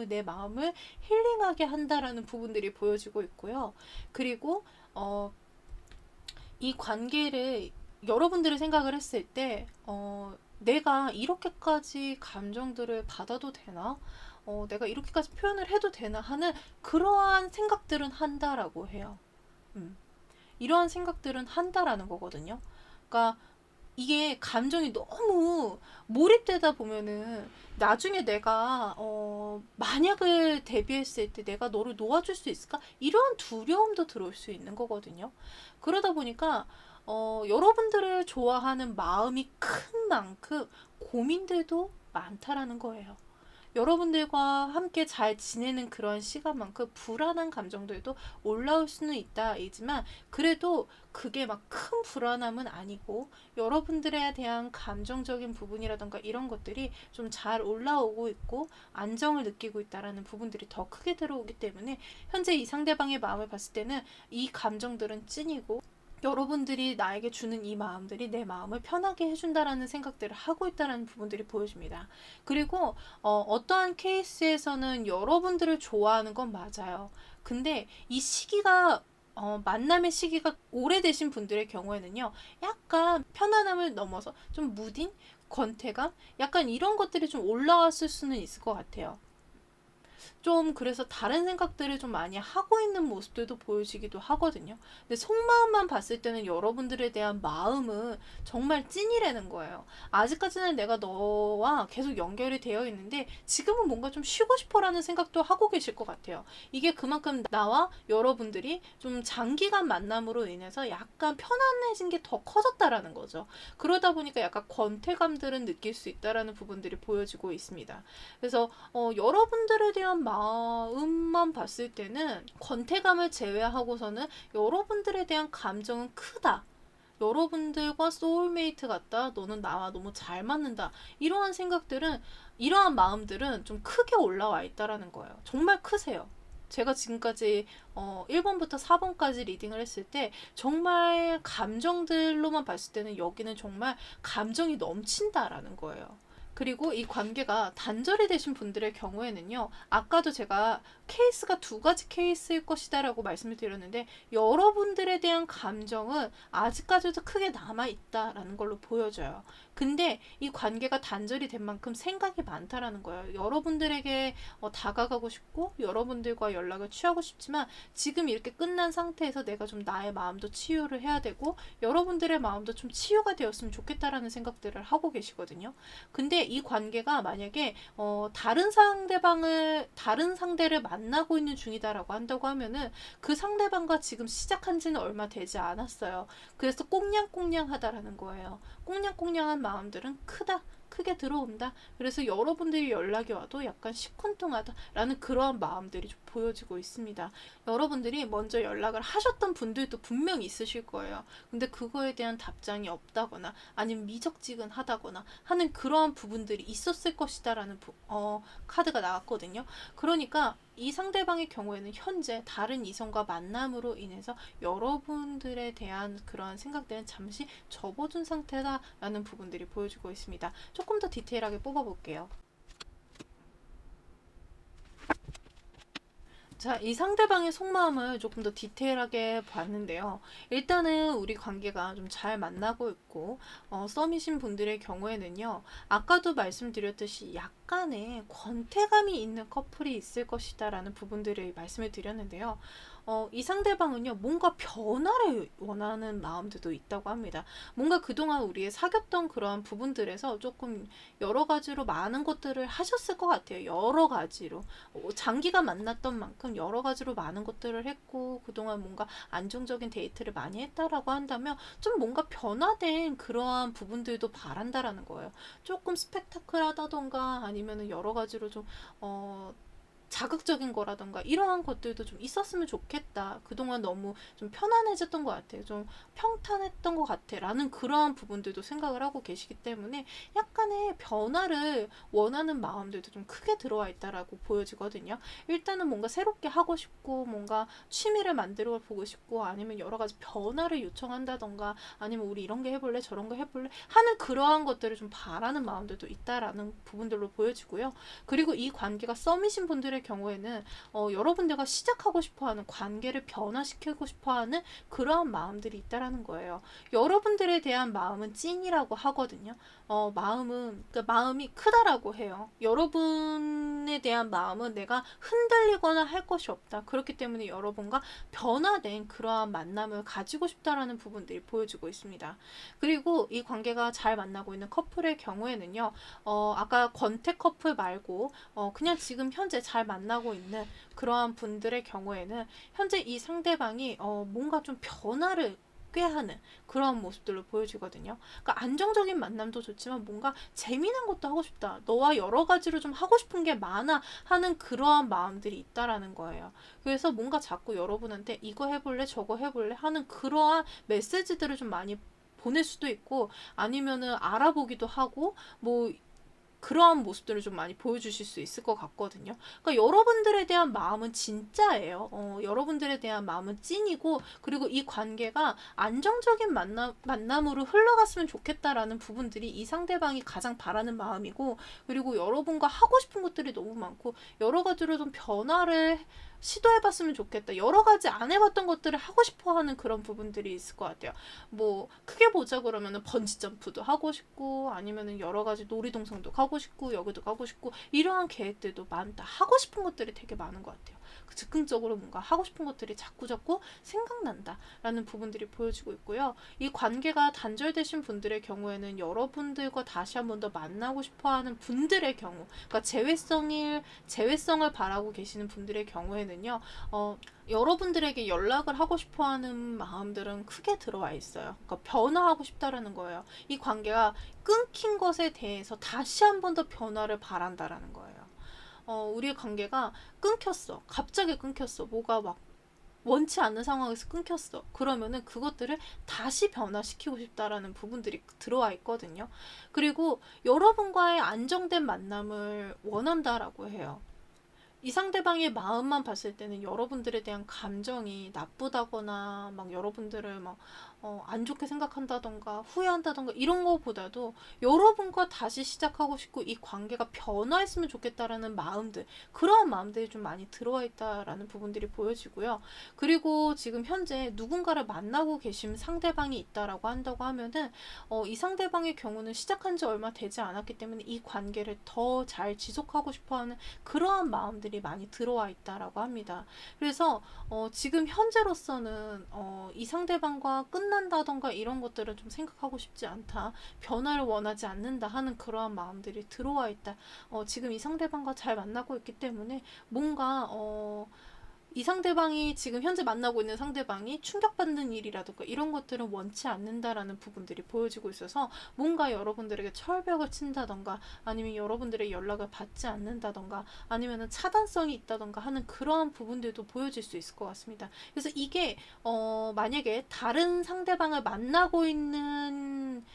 내 마음을 힐링하게 한다라는 부분들이 보여지고 있고요. 그리고 이 관계를 여러분들이 생각을 했을 때 내가 이렇게까지 감정들을 받아도 되나? 내가 이렇게까지 표현을 해도 되나 하는 그러한 생각들은 한다라고 해요. 이러한 생각들은 한다라는 거거든요. 그러니까 이게 감정이 너무 몰입되다 보면은 나중에 내가 만약을 대비했을 때 내가 너를 놓아줄 수 있을까? 이런 두려움도 들어올 수 있는 거거든요. 그러다 보니까 여러분들을 좋아하는 마음이 큰 만큼 고민들도 많다라는 거예요. 여러분들과 함께 잘 지내는 그런 시간만큼 불안한 감정들도 올라올 수는 있다이지만 그래도 그게 막 큰 불안함은 아니고 여러분들에 대한 감정적인 부분이라던가 이런 것들이 좀 잘 올라오고 있고 안정을 느끼고 있다라는 부분들이 더 크게 들어오기 때문에 현재 이 상대방의 마음을 봤을 때는 이 감정들은 찐이고 여러분들이 나에게 주는 이 마음들이 내 마음을 편하게 해준다라는 생각들을 하고 있다는 부분들이 보여집니다. 그리고 어떠한 케이스에서는 여러분들을 좋아하는 건 맞아요. 근데 이 시기가 만남의 시기가 오래되신 분들의 경우에는요, 약간 편안함을 넘어서 좀 무딘, 권태감, 약간 이런 것들이 좀 올라왔을 수는 있을 것 같아요. 좀 그래서 다른 생각들을 좀 많이 하고 있는 모습들도 보여지기도 하거든요. 근데 속마음만 봤을 때는 여러분들에 대한 마음은 정말 찐이라는 거예요. 아직까지는 내가 너와 계속 연결이 되어 있는데 지금은 뭔가 좀 쉬고 싶어라는 생각도 하고 계실 것 같아요. 이게 그만큼 나와 여러분들이 좀 장기간 만남으로 인해서 약간 편안해진 게 더 커졌다라는 거죠. 그러다 보니까 약간 권태감들은 느낄 수 있다라는 부분들이 보여지고 있습니다. 그래서 여러분들에 대한 마음만 봤을 때는 권태감을 제외하고서는 여러분들에 대한 감정은 크다. 여러분들과 소울메이트 같다. 너는 나와 너무 잘 맞는다. 이러한 마음들은 좀 크게 올라와 있다라는 거예요. 정말 크세요. 제가 지금까지 1번부터 4번까지 리딩을 했을 때 정말 감정들로만 봤을 때는 여기는 정말 감정이 넘친다라는 거예요. 그리고 이 관계가 단절이 되신 분들의 경우에는요, 아까도 제가 케이스가 두 가지 케이스일 것이다 라고 말씀을 드렸는데, 여러분들에 대한 감정은 아직까지도 크게 남아있다라는 걸로 보여져요. 근데 이 관계가 단절이 된 만큼 생각이 많다라는 거예요. 여러분들에게 다가가고 싶고 여러분들과 연락을 취하고 싶지만, 지금 이렇게 끝난 상태에서 내가 좀 나의 마음도 치유를 해야 되고 여러분들의 마음도 좀 치유가 되었으면 좋겠다라는 생각들을 하고 계시거든요. 근데 이 관계가 만약에 다른 상대를 만나고 있는 중이다라고 한다고 하면은, 그 상대방과 지금 시작한 지는 얼마 되지 않았어요. 그래서 꽁냥꽁냥하다라는 거예요. 꽁냥꽁냥한 마음들은 크게 들어온다. 그래서 여러분들이 연락이 와도 약간 시큰둥하다라는 그러한 마음들이 좀 보여지고 있습니다. 여러분들이 먼저 연락을 하셨던 분들도 분명히 있으실 거예요. 근데 그거에 대한 답장이 없다거나 아니면 미적지근하다거나 하는 그러한 부분들이 있었을 것이다라는 카드가 나왔거든요. 그러니까 이 상대방의 경우에는 현재 다른 이성과 만남으로 인해서 여러분들에 대한 그러한 생각들은 잠시 접어둔 상태다라는 부분들이 보여주고 있습니다. 조금 더 디테일하게 뽑아볼게요. 자, 이 상대방의 속마음을 조금 더 디테일하게 봤는데요. 일단은 우리 관계가 좀 잘 만나고 있고, 썸이신 분들의 경우에는요, 아까도 말씀드렸듯이 약간의 권태감이 있는 커플이 있을 것이다 라는 부분들을 말씀을 드렸는데요. 이 상대방은요, 뭔가 변화를 원하는 마음들도 있다고 합니다. 뭔가 그동안 우리의 사귀었던 그러한 부분들에서 조금 여러 가지로 많은 것들을 하셨을 것 같아요. 여러 가지로. 장기가 만났던 만큼 여러 가지로 많은 것들을 했고, 그동안 뭔가 안정적인 데이트를 많이 했다라고 한다면, 좀 뭔가 변화된 그러한 부분들도 바란다라는 거예요. 조금 스펙타클하다던가 아니면은 여러 가지로 좀, 자극적인 거라던가 이러한 것들도 좀 있었으면 좋겠다. 그동안 너무 좀 편안해졌던 것 같아요. 좀 평탄했던 것 같아. 라는 그러한 부분들도 생각을 하고 계시기 때문에 약간의 변화를 원하는 마음들도 좀 크게 들어와 있다라고 보여지거든요. 일단은 뭔가 새롭게 하고 싶고, 뭔가 취미를 만들어 보고 싶고, 아니면 여러 가지 변화를 요청한다던가, 아니면 우리 이런 게 해볼래? 저런 거 해볼래? 하는 그러한 것들을 좀 바라는 마음들도 있다라는 부분들로 보여지고요. 그리고 이 관계가 썸이신 분들의 경우에는 여러분들과 시작하고 싶어하는, 관계를 변화시키고 싶어하는 그러한 마음들이 있다라는 거예요. 여러분들에 대한 마음은 찐이라고 하거든요. 그러니까 마음이 크다라고 해요. 여러분에 대한 마음은 내가 흔들리거나 할 것이 없다. 그렇기 때문에 여러분과 변화된 그러한 만남을 가지고 싶다라는 부분들이 보여지고 있습니다. 그리고 이 관계가 잘 만나고 있는 커플의 경우에는요, 아까 권태 커플 말고 그냥 지금 현재 잘 만나고 있는 그러한 분들의 경우에는 현재 이 상대방이 뭔가 좀 변화를 꾀하는 그런 모습들로 보여지거든요. 그러니까 안정적인 만남도 좋지만 뭔가 재미난 것도 하고 싶다. 너와 여러 가지로 좀 하고 싶은 게 많아 하는 그러한 마음들이 있다라는 거예요. 그래서 뭔가 자꾸 여러분한테 이거 해볼래 저거 해볼래 하는 그러한 메시지들을 좀 많이 보낼 수도 있고, 아니면은 알아보기도 하고, 뭐 그러한 모습들을 좀 많이 보여주실 수 있을 것 같거든요. 그러니까 여러분들에 대한 마음은 진짜예요. 여러분들에 대한 마음은 찐이고, 그리고 이 관계가 안정적인 만남으로 흘러갔으면 좋겠다라는 부분들이 이 상대방이 가장 바라는 마음이고, 그리고 여러분과 하고 싶은 것들이 너무 많고, 여러 가지로 좀 변화를 시도해봤으면 좋겠다. 여러 가지 안 해봤던 것들을 하고 싶어하는 그런 부분들이 있을 것 같아요. 뭐 크게 보자 그러면은 번지 점프도 하고 싶고, 아니면은 여러 가지 놀이동산도 가고 싶고, 여기도 가고 싶고, 이러한 계획들도 많다. 하고 싶은 것들이 되게 많은 것 같아요. 즉흥적으로 뭔가 하고 싶은 것들이 자꾸 생각난다라는 부분들이 보여지고 있고요. 이 관계가 단절되신 분들의 경우에는 여러분들과 다시 한 번 더 만나고 싶어하는 분들의 경우, 그러니까 재회성을 바라고 계시는 분들의 경우에는요, 여러분들에게 연락을 하고 싶어하는 마음들은 크게 들어와 있어요. 그러니까 변화하고 싶다라는 거예요. 이 관계가 끊긴 것에 대해서 다시 한 번 더 변화를 바란다라는 거예요. 우리의 관계가 끊겼어. 갑자기 끊겼어. 뭐가 막 원치 않는 상황에서 끊겼어. 그러면은 그것들을 다시 변화시키고 싶다라는 부분들이 들어와 있거든요. 그리고 여러분과의 안정된 만남을 원한다라고 해요. 이 상대방의 마음만 봤을 때는 여러분들에 대한 감정이 나쁘다거나 막 여러분들을 막 안 좋게 생각한다던가 후회한다던가 이런 거보다도 여러분과 다시 시작하고 싶고 이 관계가 변화했으면 좋겠다라는 마음들, 그러한 마음들이 좀 많이 들어와 있다라는 부분들이 보여지고요. 그리고 지금 현재 누군가를 만나고 계신 상대방이 있다라고 한다고 하면은 이 상대방의 경우는 시작한 지 얼마 되지 않았기 때문에 이 관계를 더 잘 지속하고 싶어하는 그러한 마음들이 많이 들어와 있다라고 합니다. 그래서 지금 현재로서는 이 상대방과 끝난다던가 이런 것들은 좀 생각하고 싶지 않다. 변화를 원하지 않는다 하는 그러한 마음들이 들어와 있다. 지금 이 상대방과 잘 만나고 있기 때문에 뭔가 이 상대방이 지금 현재 만나고 있는 상대방이 충격받는 일이라든가 이런 것들은 원치 않는다라는 부분들이 보여지고 있어서 뭔가 여러분들에게 철벽을 친다던가 아니면 여러분들의 연락을 받지 않는다던가 아니면 차단성이 있다던가 하는 그러한 부분들도 보여질 수 있을 것 같습니다. 그래서 이게 만약에 다른 상대방을 만나고 있는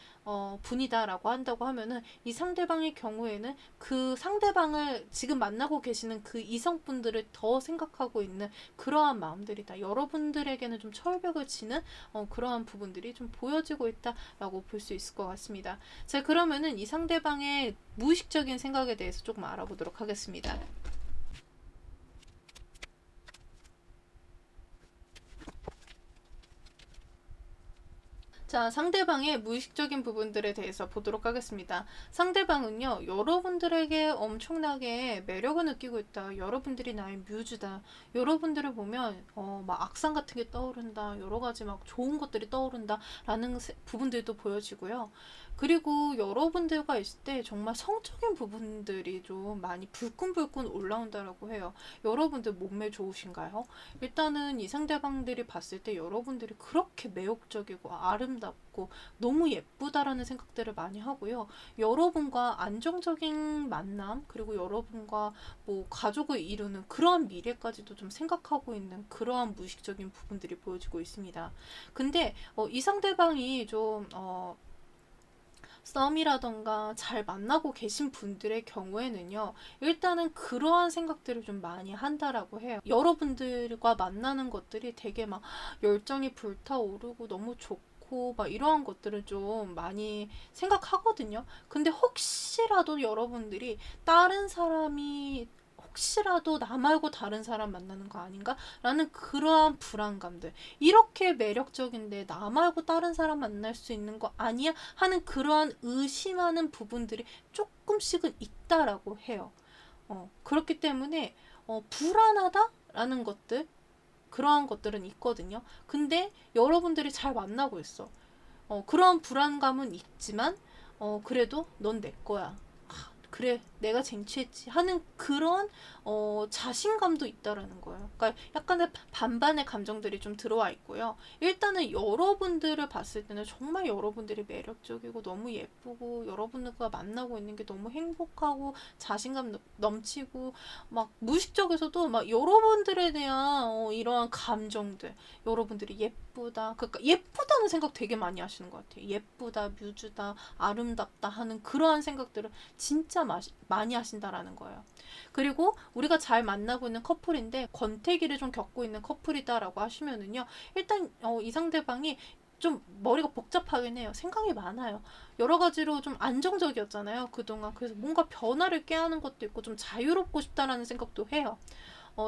분이다라고 한다고 하면은 이 상대방의 경우에는 그 상대방을 지금 만나고 계시는 그 이성분들을 더 생각하고 있는 그러한 마음들이다. 여러분들에게는 좀 철벽을 치는 그러한 부분들이 좀 보여지고 있다라고 볼 수 있을 것 같습니다. 자, 그러면은 이 상대방의 무의식적인 생각에 대해서 조금 알아보도록 하겠습니다. 자, 상대방의 무의식적인 부분들에 대해서 보도록 하겠습니다. 상대방은요, 여러분들에게 엄청나게 매력을 느끼고 있다. 여러분들이 나의 뮤즈다. 여러분들을 보면, 막 악상 같은 게 떠오른다. 여러 가지 막 좋은 것들이 떠오른다. 라는 부분들도 보여지고요. 그리고 여러분들과 있을 때 정말 성적인 부분들이 좀 많이 불끈불끈 올라온다라고 해요. 여러분들 몸매 좋으신가요? 일단은 이 상대방들이 봤을 때 여러분들이 그렇게 매혹적이고 아름답고 너무 예쁘다라는 생각들을 많이 하고요. 여러분과 안정적인 만남, 그리고 여러분과 뭐 가족을 이루는 그러한 미래까지도 좀 생각하고 있는 그러한 무의식적인 부분들이 보여지고 있습니다. 근데 이 상대방이 좀 썸이라던가 잘 만나고 계신 분들의 경우에는요, 일단은 그러한 생각들을 좀 많이 한다라고 해요. 여러분들과 만나는 것들이 되게 막 열정이 불타오르고 너무 좋고 막 이러한 것들을 좀 많이 생각하거든요. 근데 혹시라도 여러분들이 다른 사람이 혹시라도 나 말고 다른 사람 만나는 거 아닌가? 라는 그러한 불안감들. 이렇게 매력적인데 나 말고 다른 사람 만날 수 있는 거 아니야? 하는 그러한 의심하는 부분들이 조금씩은 있다라고 해요. 그렇기 때문에 불안하다라는 것들, 그러한 것들은 있거든요. 근데 여러분들이 잘 만나고 있어. 그런 불안감은 있지만 그래도 넌 내 거야. 그래, 내가 쟁취했지 하는 그런 자신감도 있다라는 거예요. 그러니까 약간의 반반의 감정들이 좀 들어와 있고요. 일단은 여러분들을 봤을 때는 정말 여러분들이 매력적이고 너무 예쁘고 여러분들과 만나고 있는 게 너무 행복하고 자신감 넘치고 막 무의식적에서도 막 여러분들에 대한 이러한 감정들, 여러분들이 예쁘다, 그러니까 예쁘다는 생각 되게 많이 하시는 것 같아요. 예쁘다, 뮤즈다, 아름답다 하는 그러한 생각들을 진짜 많이 하신다라는 거예요. 그리고 우리가 잘 만나고 있는 커플인데 권태기를 좀 겪고 있는 커플이다라고 하시면은요, 일단 이 상대방이 좀 머리가 복잡하긴 해요. 생각이 많아요. 여러 가지로 좀 안정적이었잖아요, 그동안. 그래서 뭔가 변화를 꾀하는 것도 있고 좀 자유롭고 싶다라는 생각도 해요.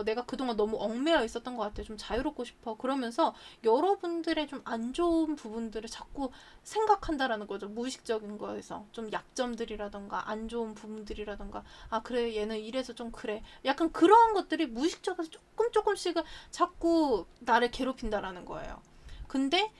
내가 그동안 너무 얽매여 있었던 것 같아. 좀 자유롭고 싶어. 그러면서 여러분들의 좀 안 좋은 부분들을 자꾸 생각한다라는 거죠. 무의식적인 거에서. 좀 약점들이라던가 안 좋은 부분들이라던가 아 그래 얘는 이래서 좀 그래. 약간 그러한 것들이 무의식적에서 조금씩은 자꾸 나를 괴롭힌다라는 거예요. 근데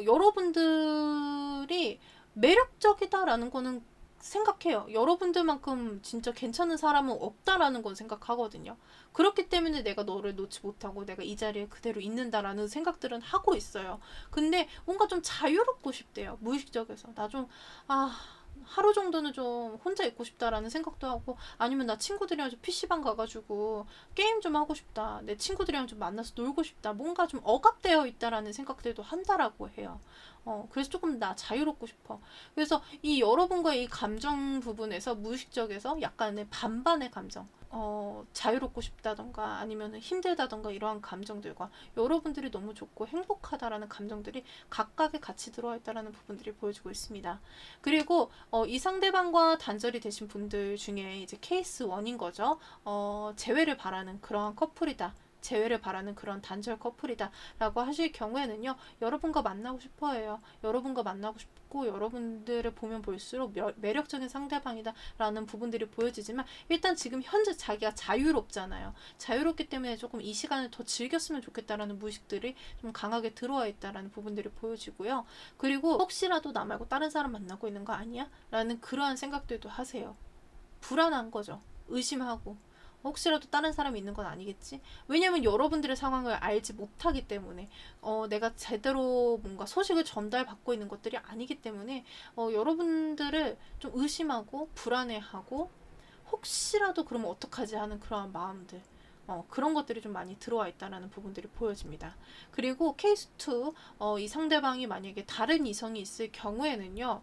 여러분들이 매력적이다라는 거는 생각해요. 여러분들만큼 진짜 괜찮은 사람은 없다라는 건 생각하거든요. 그렇기 때문에 내가 너를 놓지 못하고 내가 이 자리에 그대로 있는다라는 생각들은 하고 있어요. 근데 뭔가 좀 자유롭고 싶대요. 무의식적에서. 하루 정도는 좀 혼자 있고 싶다라는 생각도 하고 아니면 나 친구들이랑 좀 PC방 가가지고 게임 좀 하고 싶다. 내 친구들이랑 좀 만나서 놀고 싶다. 뭔가 좀 억압되어 있다라는 생각들도 한다라고 해요. 그래서 조금 나 자유롭고 싶어. 그래서 이 여러분과의 이 감정 부분에서 무의식적에서 약간의 반반의 감정, 자유롭고 싶다던가 아니면 힘들다던가 이러한 감정들과 여러분들이 너무 좋고 행복하다라는 감정들이 각각의 같이 들어와 있다라는 부분들이 보여주고 있습니다. 그리고 이 상대방과 단절이 되신 분들 중에 이제 케이스 1인 거죠. 재회를 바라는 그러한 커플이다. 재회를 바라는 그런 단절 커플이다 라고 하실 경우에는요, 여러분과 만나고 싶어 해요. 여러분과 만나고 싶고 여러분들을 보면 볼수록 매력적인 상대방이다 라는 부분들이 보여지지만, 일단 지금 현재 자기가 자유롭잖아요. 자유롭기 때문에 조금 이 시간을 더 즐겼으면 좋겠다라는 무의식들이 좀 강하게 들어와 있다라는 부분들이 보여지고요. 그리고 혹시라도 나 말고 다른 사람 만나고 있는 거 아니야? 라는 그러한 생각들도 하세요. 불안한 거죠. 의심하고 혹시라도 다른 사람이 있는 건 아니겠지? 왜냐면 여러분들의 상황을 알지 못하기 때문에, 내가 제대로 뭔가 소식을 전달받고 있는 것들이 아니기 때문에, 여러분들을 좀 의심하고 불안해하고 혹시라도 그러면 어떡하지 하는 그러한 마음들, 그런 것들이 좀 많이 들어와 있다는 부분들이 보여집니다. 그리고 케이스 2, 이 상대방이 만약에 다른 이성이 있을 경우에는요,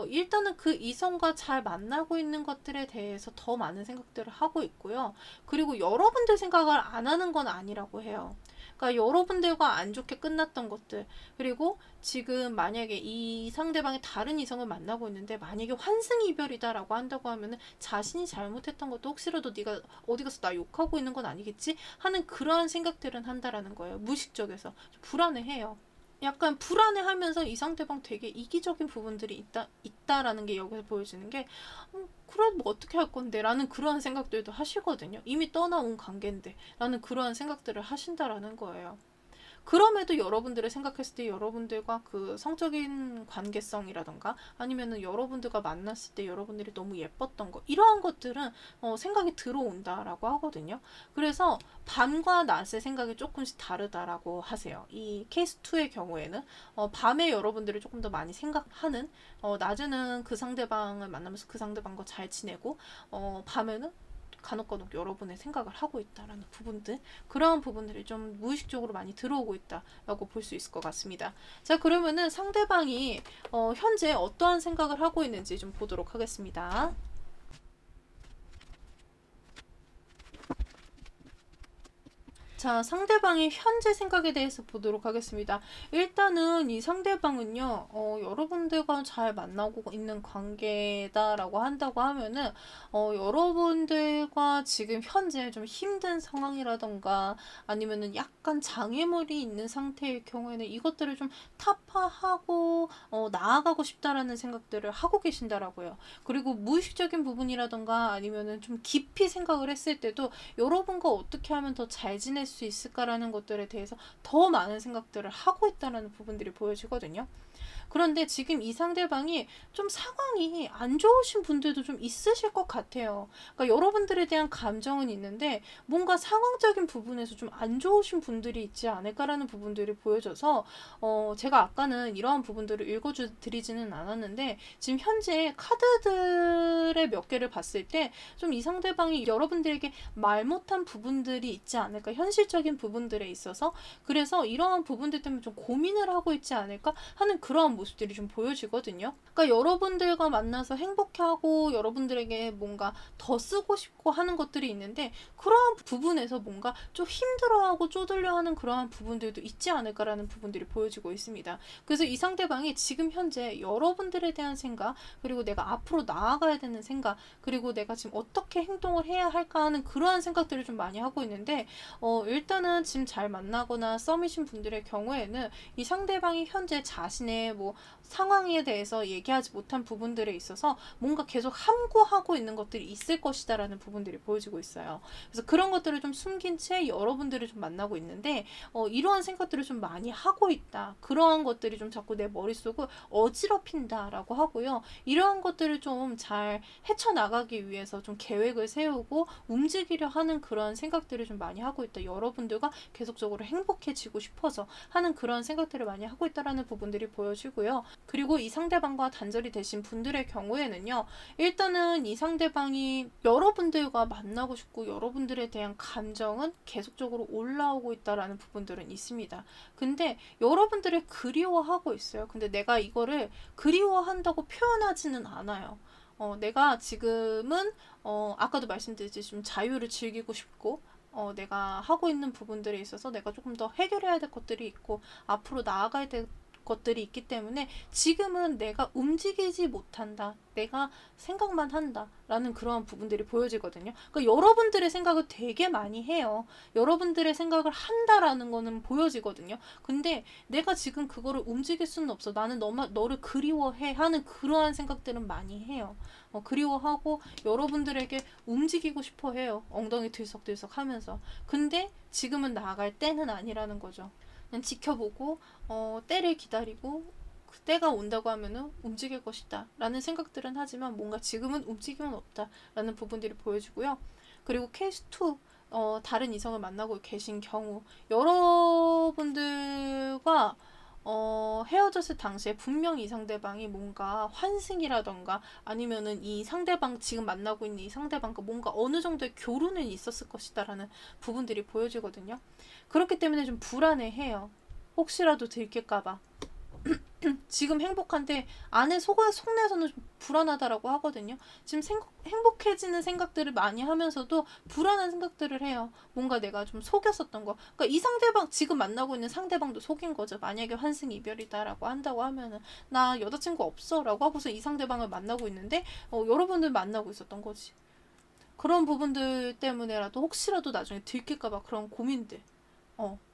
일단은 그 이성과 잘 만나고 있는 것들에 대해서 더 많은 생각들을 하고 있고요. 그리고 여러분들 생각을 안 하는 건 아니라고 해요. 그러니까 여러분들과 안 좋게 끝났던 것들, 그리고 지금 만약에 이 상대방이 다른 이성을 만나고 있는데 만약에 환승이별이다라고 한다고 하면은 자신이 잘못했던 것도 혹시라도 네가 어디 가서 나 욕하고 있는 건 아니겠지 하는 그러한 생각들은 한다라는 거예요. 무의식적에서 불안해해요. 약간 불안해하면서 이 상대방 되게 이기적인 부분들이 있다라는 게 여기서 보여지는 게, 그래 뭐 어떻게 할 건데 라는 그러한 생각들도 하시거든요. 이미 떠나온 관계인데 라는 그러한 생각들을 하신다라는 거예요. 그럼에도 여러분들을 생각했을 때 여러분들과 그 성적인 관계성이라던가 아니면은 여러분들과 만났을 때 여러분들이 너무 예뻤던 거, 이러한 것들은 생각이 들어온다라고 하거든요. 그래서 밤과 낮의 생각이 조금씩 다르다라고 하세요. 이 케이스 2의 경우에는 밤에 여러분들이 조금 더 많이 생각하는, 낮에는 그 상대방을 만나면서 그 상대방과 잘 지내고, 밤에는 간혹간혹 여러분의 생각을 하고 있다라는 부분들, 그러한 부분들이 좀 무의식적으로 많이 들어오고 있다라고 볼 수 있을 것 같습니다. 자, 그러면은 상대방이 현재 어떠한 생각을 하고 있는지 좀 보도록 하겠습니다. 자, 상대방의 현재 생각에 대해서 보도록 하겠습니다. 일단은 이 상대방은요, 여러분들과 잘 만나고 있는 관계다라고 한다고 하면은, 여러분들과 지금 현재 좀 힘든 상황이라던가 아니면은 약간 장애물이 있는 상태일 경우에는 이것들을 좀 타파하고, 나아가고 싶다라는 생각들을 하고 계신다라고요. 그리고 무의식적인 부분이라던가 아니면은 좀 깊이 생각을 했을 때도 여러분과 어떻게 하면 더 잘 지낼 수 있을까라는 것들에 대해서 더 많은 생각들을 하고 있다는 부분들이 보여지거든요. 그런데 지금 이 상대방이 좀 상황이 안 좋으신 분들도 좀 있으실 것 같아요. 그러니까 여러분들에 대한 감정은 있는데 뭔가 상황적인 부분에서 좀 안 좋으신 분들이 있지 않을까라는 부분들이 보여져서, 제가 아까는 이러한 부분들을 읽어드리지는 않았는데 지금 현재 카드들의 몇 개를 봤을 때 좀 이 상대방이 여러분들에게 말 못한 부분들이 있지 않을까, 현실적인 부분들에 있어서. 그래서 이러한 부분들 때문에 좀 고민을 하고 있지 않을까 하는 그런 모습들이 좀 보여지거든요. 그러니까 여러분들과 만나서 행복해하고 여러분들에게 뭔가 더 쓰고 싶고 하는 것들이 있는데, 그러한 부분에서 뭔가 좀 힘들어하고 쪼들려하는 그러한 부분들도 있지 않을까라는 부분들이 보여지고 있습니다. 그래서 이 상대방이 지금 현재 여러분들에 대한 생각, 그리고 내가 앞으로 나아가야 되는 생각, 그리고 내가 지금 어떻게 행동을 해야 할까 하는 그러한 생각들을 좀 많이 하고 있는데, 일단은 지금 잘 만나거나 썸이신 분들의 경우에는 이 상대방이 현재 자신의 뭐 상황에 대해서 얘기하지 못한 부분들에 있어서 뭔가 계속 함구하고 있는 것들이 있을 것이다라는 부분들이 보여지고 있어요. 그래서 그런 것들을 좀 숨긴 채 여러분들을 좀 만나고 있는데, 이러한 생각들을 좀 많이 하고 있다. 그러한 것들이 좀 자꾸 내 머릿속을 어지럽힌다라고 하고요. 이러한 것들을 좀 잘 헤쳐나가기 위해서 좀 계획을 세우고 움직이려 하는 그런 생각들을 좀 많이 하고 있다. 여러분들과 계속적으로 행복해지고 싶어서 하는 그런 생각들을 많이 하고 있다라는 부분들이 보여지고, 보여지고요. 그리고 이 상대방과 단절이 되신 분들의 경우에는요, 일단은 이 상대방이 여러분들과 만나고 싶고 여러분들에 대한 감정은 계속적으로 올라오고 있다라는 부분들은 있습니다. 근데 여러분들을 그리워하고 있어요. 근데 내가 이거를 그리워한다고 표현하지는 않아요. 내가 지금은 아까도 말씀드렸듯이 좀 자유를 즐기고 싶고, 내가 하고 있는 부분들에 있어서 내가 조금 더 해결해야 될 것들이 있고 앞으로 나아가야 될 것들이 있기 때문에 지금은 내가 움직이지 못한다. 내가 생각만 한다. 라는 그러한 부분들이 보여지거든요. 그러니까 여러분들의 생각을 되게 많이 해요. 여러분들의 생각을 한다라는 거는 보여지거든요. 근데 내가 지금 그거를 움직일 수는 없어. 나는 너를 그리워해 하는 그러한 생각들은 많이 해요. 그리워하고 여러분들에게 움직이고 싶어 해요. 엉덩이 들썩들썩 하면서. 근데 지금은 나아갈 때는 아니라는 거죠. 그냥 지켜보고 때를 기다리고 그 때가 온다고 하면은 움직일 것이다 라는 생각들은 하지만 뭔가 지금은 움직임은 없다 라는 부분들이 보여지고요. 그리고 케이스 2 다른 이성을 만나고 계신 경우 여러분들과 헤어졌을 당시에 분명히 이 상대방이 뭔가 환승이라던가 아니면은 이 상대방 지금 만나고 있는 이 상대방과 뭔가 어느 정도의 교류는 있었을 것이다라는 부분들이 보여지거든요. 그렇기 때문에 좀 불안해해요. 혹시라도 들킬까봐. 지금 행복한데 안에 속내에서는 좀 불안하다라고 하거든요. 지금 행복해지는 생각들을 많이 하면서도 불안한 생각들을 해요. 뭔가 내가 좀 속였었던 거. 그러니까 이 상대방 지금 만나고 있는 상대방도 속인 거죠. 만약에 환승 이별이다라고 한다고 하면은 나 여자친구 없어라고 하고서 이 상대방을 만나고 있는데 여러분들 만나고 있었던 거지. 그런 부분들 때문에라도 혹시라도 나중에 들킬까봐 그런 고민들.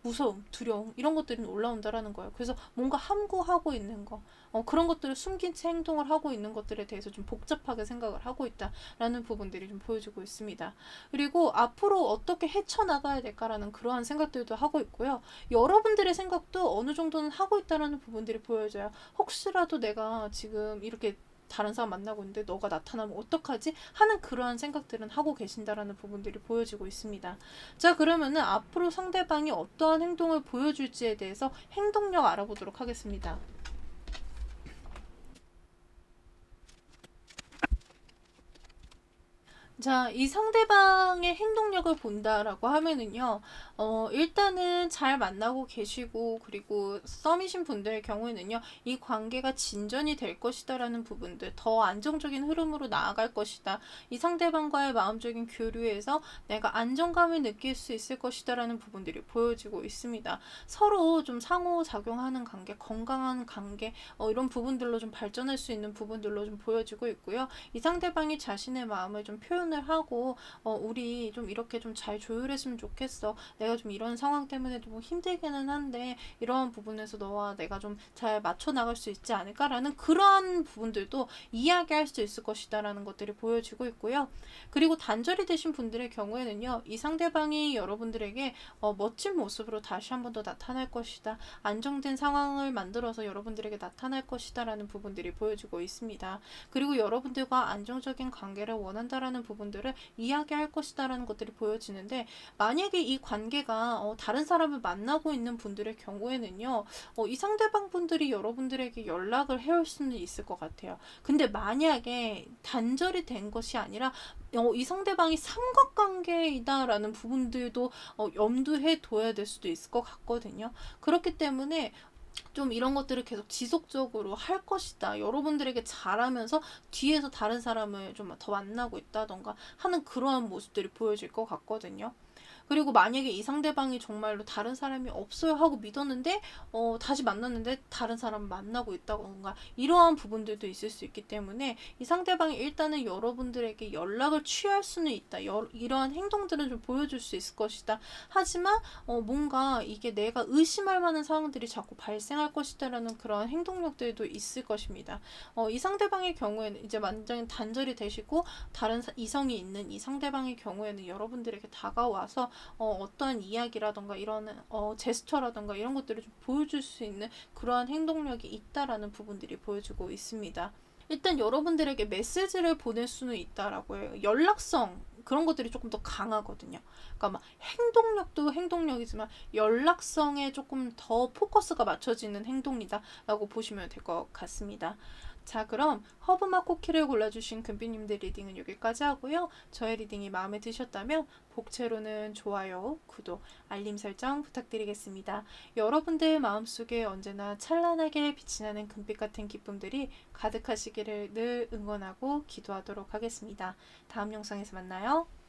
무서움, 두려움 이런 것들이 올라온다라는 거예요. 그래서 뭔가 함구하고 있는 거, 그런 것들을 숨긴 채 행동을 하고 있는 것들에 대해서 좀 복잡하게 생각을 하고 있다라는 부분들이 좀 보여지고 있습니다. 그리고 앞으로 어떻게 헤쳐나가야 될까라는 그러한 생각들도 하고 있고요. 여러분들의 생각도 어느 정도는 하고 있다라는 부분들이 보여져요. 혹시라도 내가 지금 이렇게 다른 사람 만나고 있는데 너가 나타나면 어떡하지? 하는 그러한 생각들은 하고 계신다라는 부분들이 보여지고 있습니다. 자, 그러면은 앞으로 상대방이 어떠한 행동을 보여줄지에 대해서 행동력 알아보도록 하겠습니다. 자, 이 상대방의 행동력을 본다라고 하면은요, 일단은 잘 만나고 계시고, 그리고 썸이신 분들의 경우에는요, 이 관계가 진전이 될 것이다라는 부분들, 더 안정적인 흐름으로 나아갈 것이다. 이 상대방과의 마음적인 교류에서 내가 안정감을 느낄 수 있을 것이다라는 부분들이 보여지고 있습니다. 서로 좀 상호작용하는 관계, 건강한 관계, 이런 부분들로 좀 발전할 수 있는 부분들로 좀 보여지고 있고요. 이 상대방이 자신의 마음을 좀 표현을 하고 우리 좀 이렇게 좀 잘 조율했으면 좋겠어. 내가 좀 이런 상황 때문에 좀 힘들기는 한데 이러한 부분에서 너와 내가 좀 잘 맞춰 나갈 수 있지 않을까라는 그러한 부분들도 이야기할 수 있을 것이다라는 것들이 보여지고 있고요. 그리고 단절이 되신 분들의 경우에는요. 이 상대방이 여러분들에게 멋진 모습으로 다시 한 번 더 나타날 것이다. 안정된 상황을 만들어서 여러분들에게 나타날 것이다라는 부분들이 보여지고 있습니다. 그리고 여러분들과 안정적인 관계를 원한다라는 부분들을 이야기할 것이다라는 것들이 보여지는데 만약에 이 관계가 다른 사람을 만나고 있는 분들의 경우에는요. 이 상대방 분들이 여러분들에게 연락을 해올 수는 있을 것 같아요. 근데 만약에 단절이 된 것이 아니라 이 상대방이 삼각관계이다라는 부분들도 염두해 둬야 될 수도 있을 것 같거든요. 그렇기 때문에 좀 이런 것들을 계속 지속적으로 할 것이다. 여러분들에게 잘하면서 뒤에서 다른 사람을 좀 더 만나고 있다던가 하는 그러한 모습들이 보여질 것 같거든요. 그리고 만약에 이 상대방이 정말로 다른 사람이 없어요 하고 믿었는데 다시 만났는데 다른 사람 만나고 있다던가 이러한 부분들도 있을 수 있기 때문에 이 상대방이 일단은 여러분들에게 연락을 취할 수는 있다. 이러한 행동들은 좀 보여줄 수 있을 것이다. 하지만 뭔가 이게 내가 의심할 만한 상황들이 자꾸 발생할 것이다라는 그런 행동력들도 있을 것입니다. 이 상대방의 경우에는 이제 완전히 단절이 되시고 다른 이성이 있는 이 상대방의 경우에는 여러분들에게 다가와서 어떠한 이야기라던가 이런 제스처라던가 이런 것들을 좀 보여줄 수 있는 그러한 행동력이 있다라는 부분들이 보여지고 있습니다. 일단 여러분들에게 메시지를 보낼 수는 있다라고 해요. 연락성 그런 것들이 조금 더 강하거든요. 그러니까 막 행동력도 행동력이지만 연락성에 조금 더 포커스가 맞춰지는 행동이다라고 보시면 될 것 같습니다. 자, 그럼 허브맛 쿠키를 골라주신 금비님들 리딩은 여기까지 하고요. 저의 리딩이 마음에 드셨다면 복채로는 좋아요, 구독, 알림 설정 부탁드리겠습니다. 여러분들 마음속에 언제나 찬란하게 빛이 나는 금빛 같은 기쁨들이 가득하시기를 늘 응원하고 기도하도록 하겠습니다. 다음 영상에서 만나요.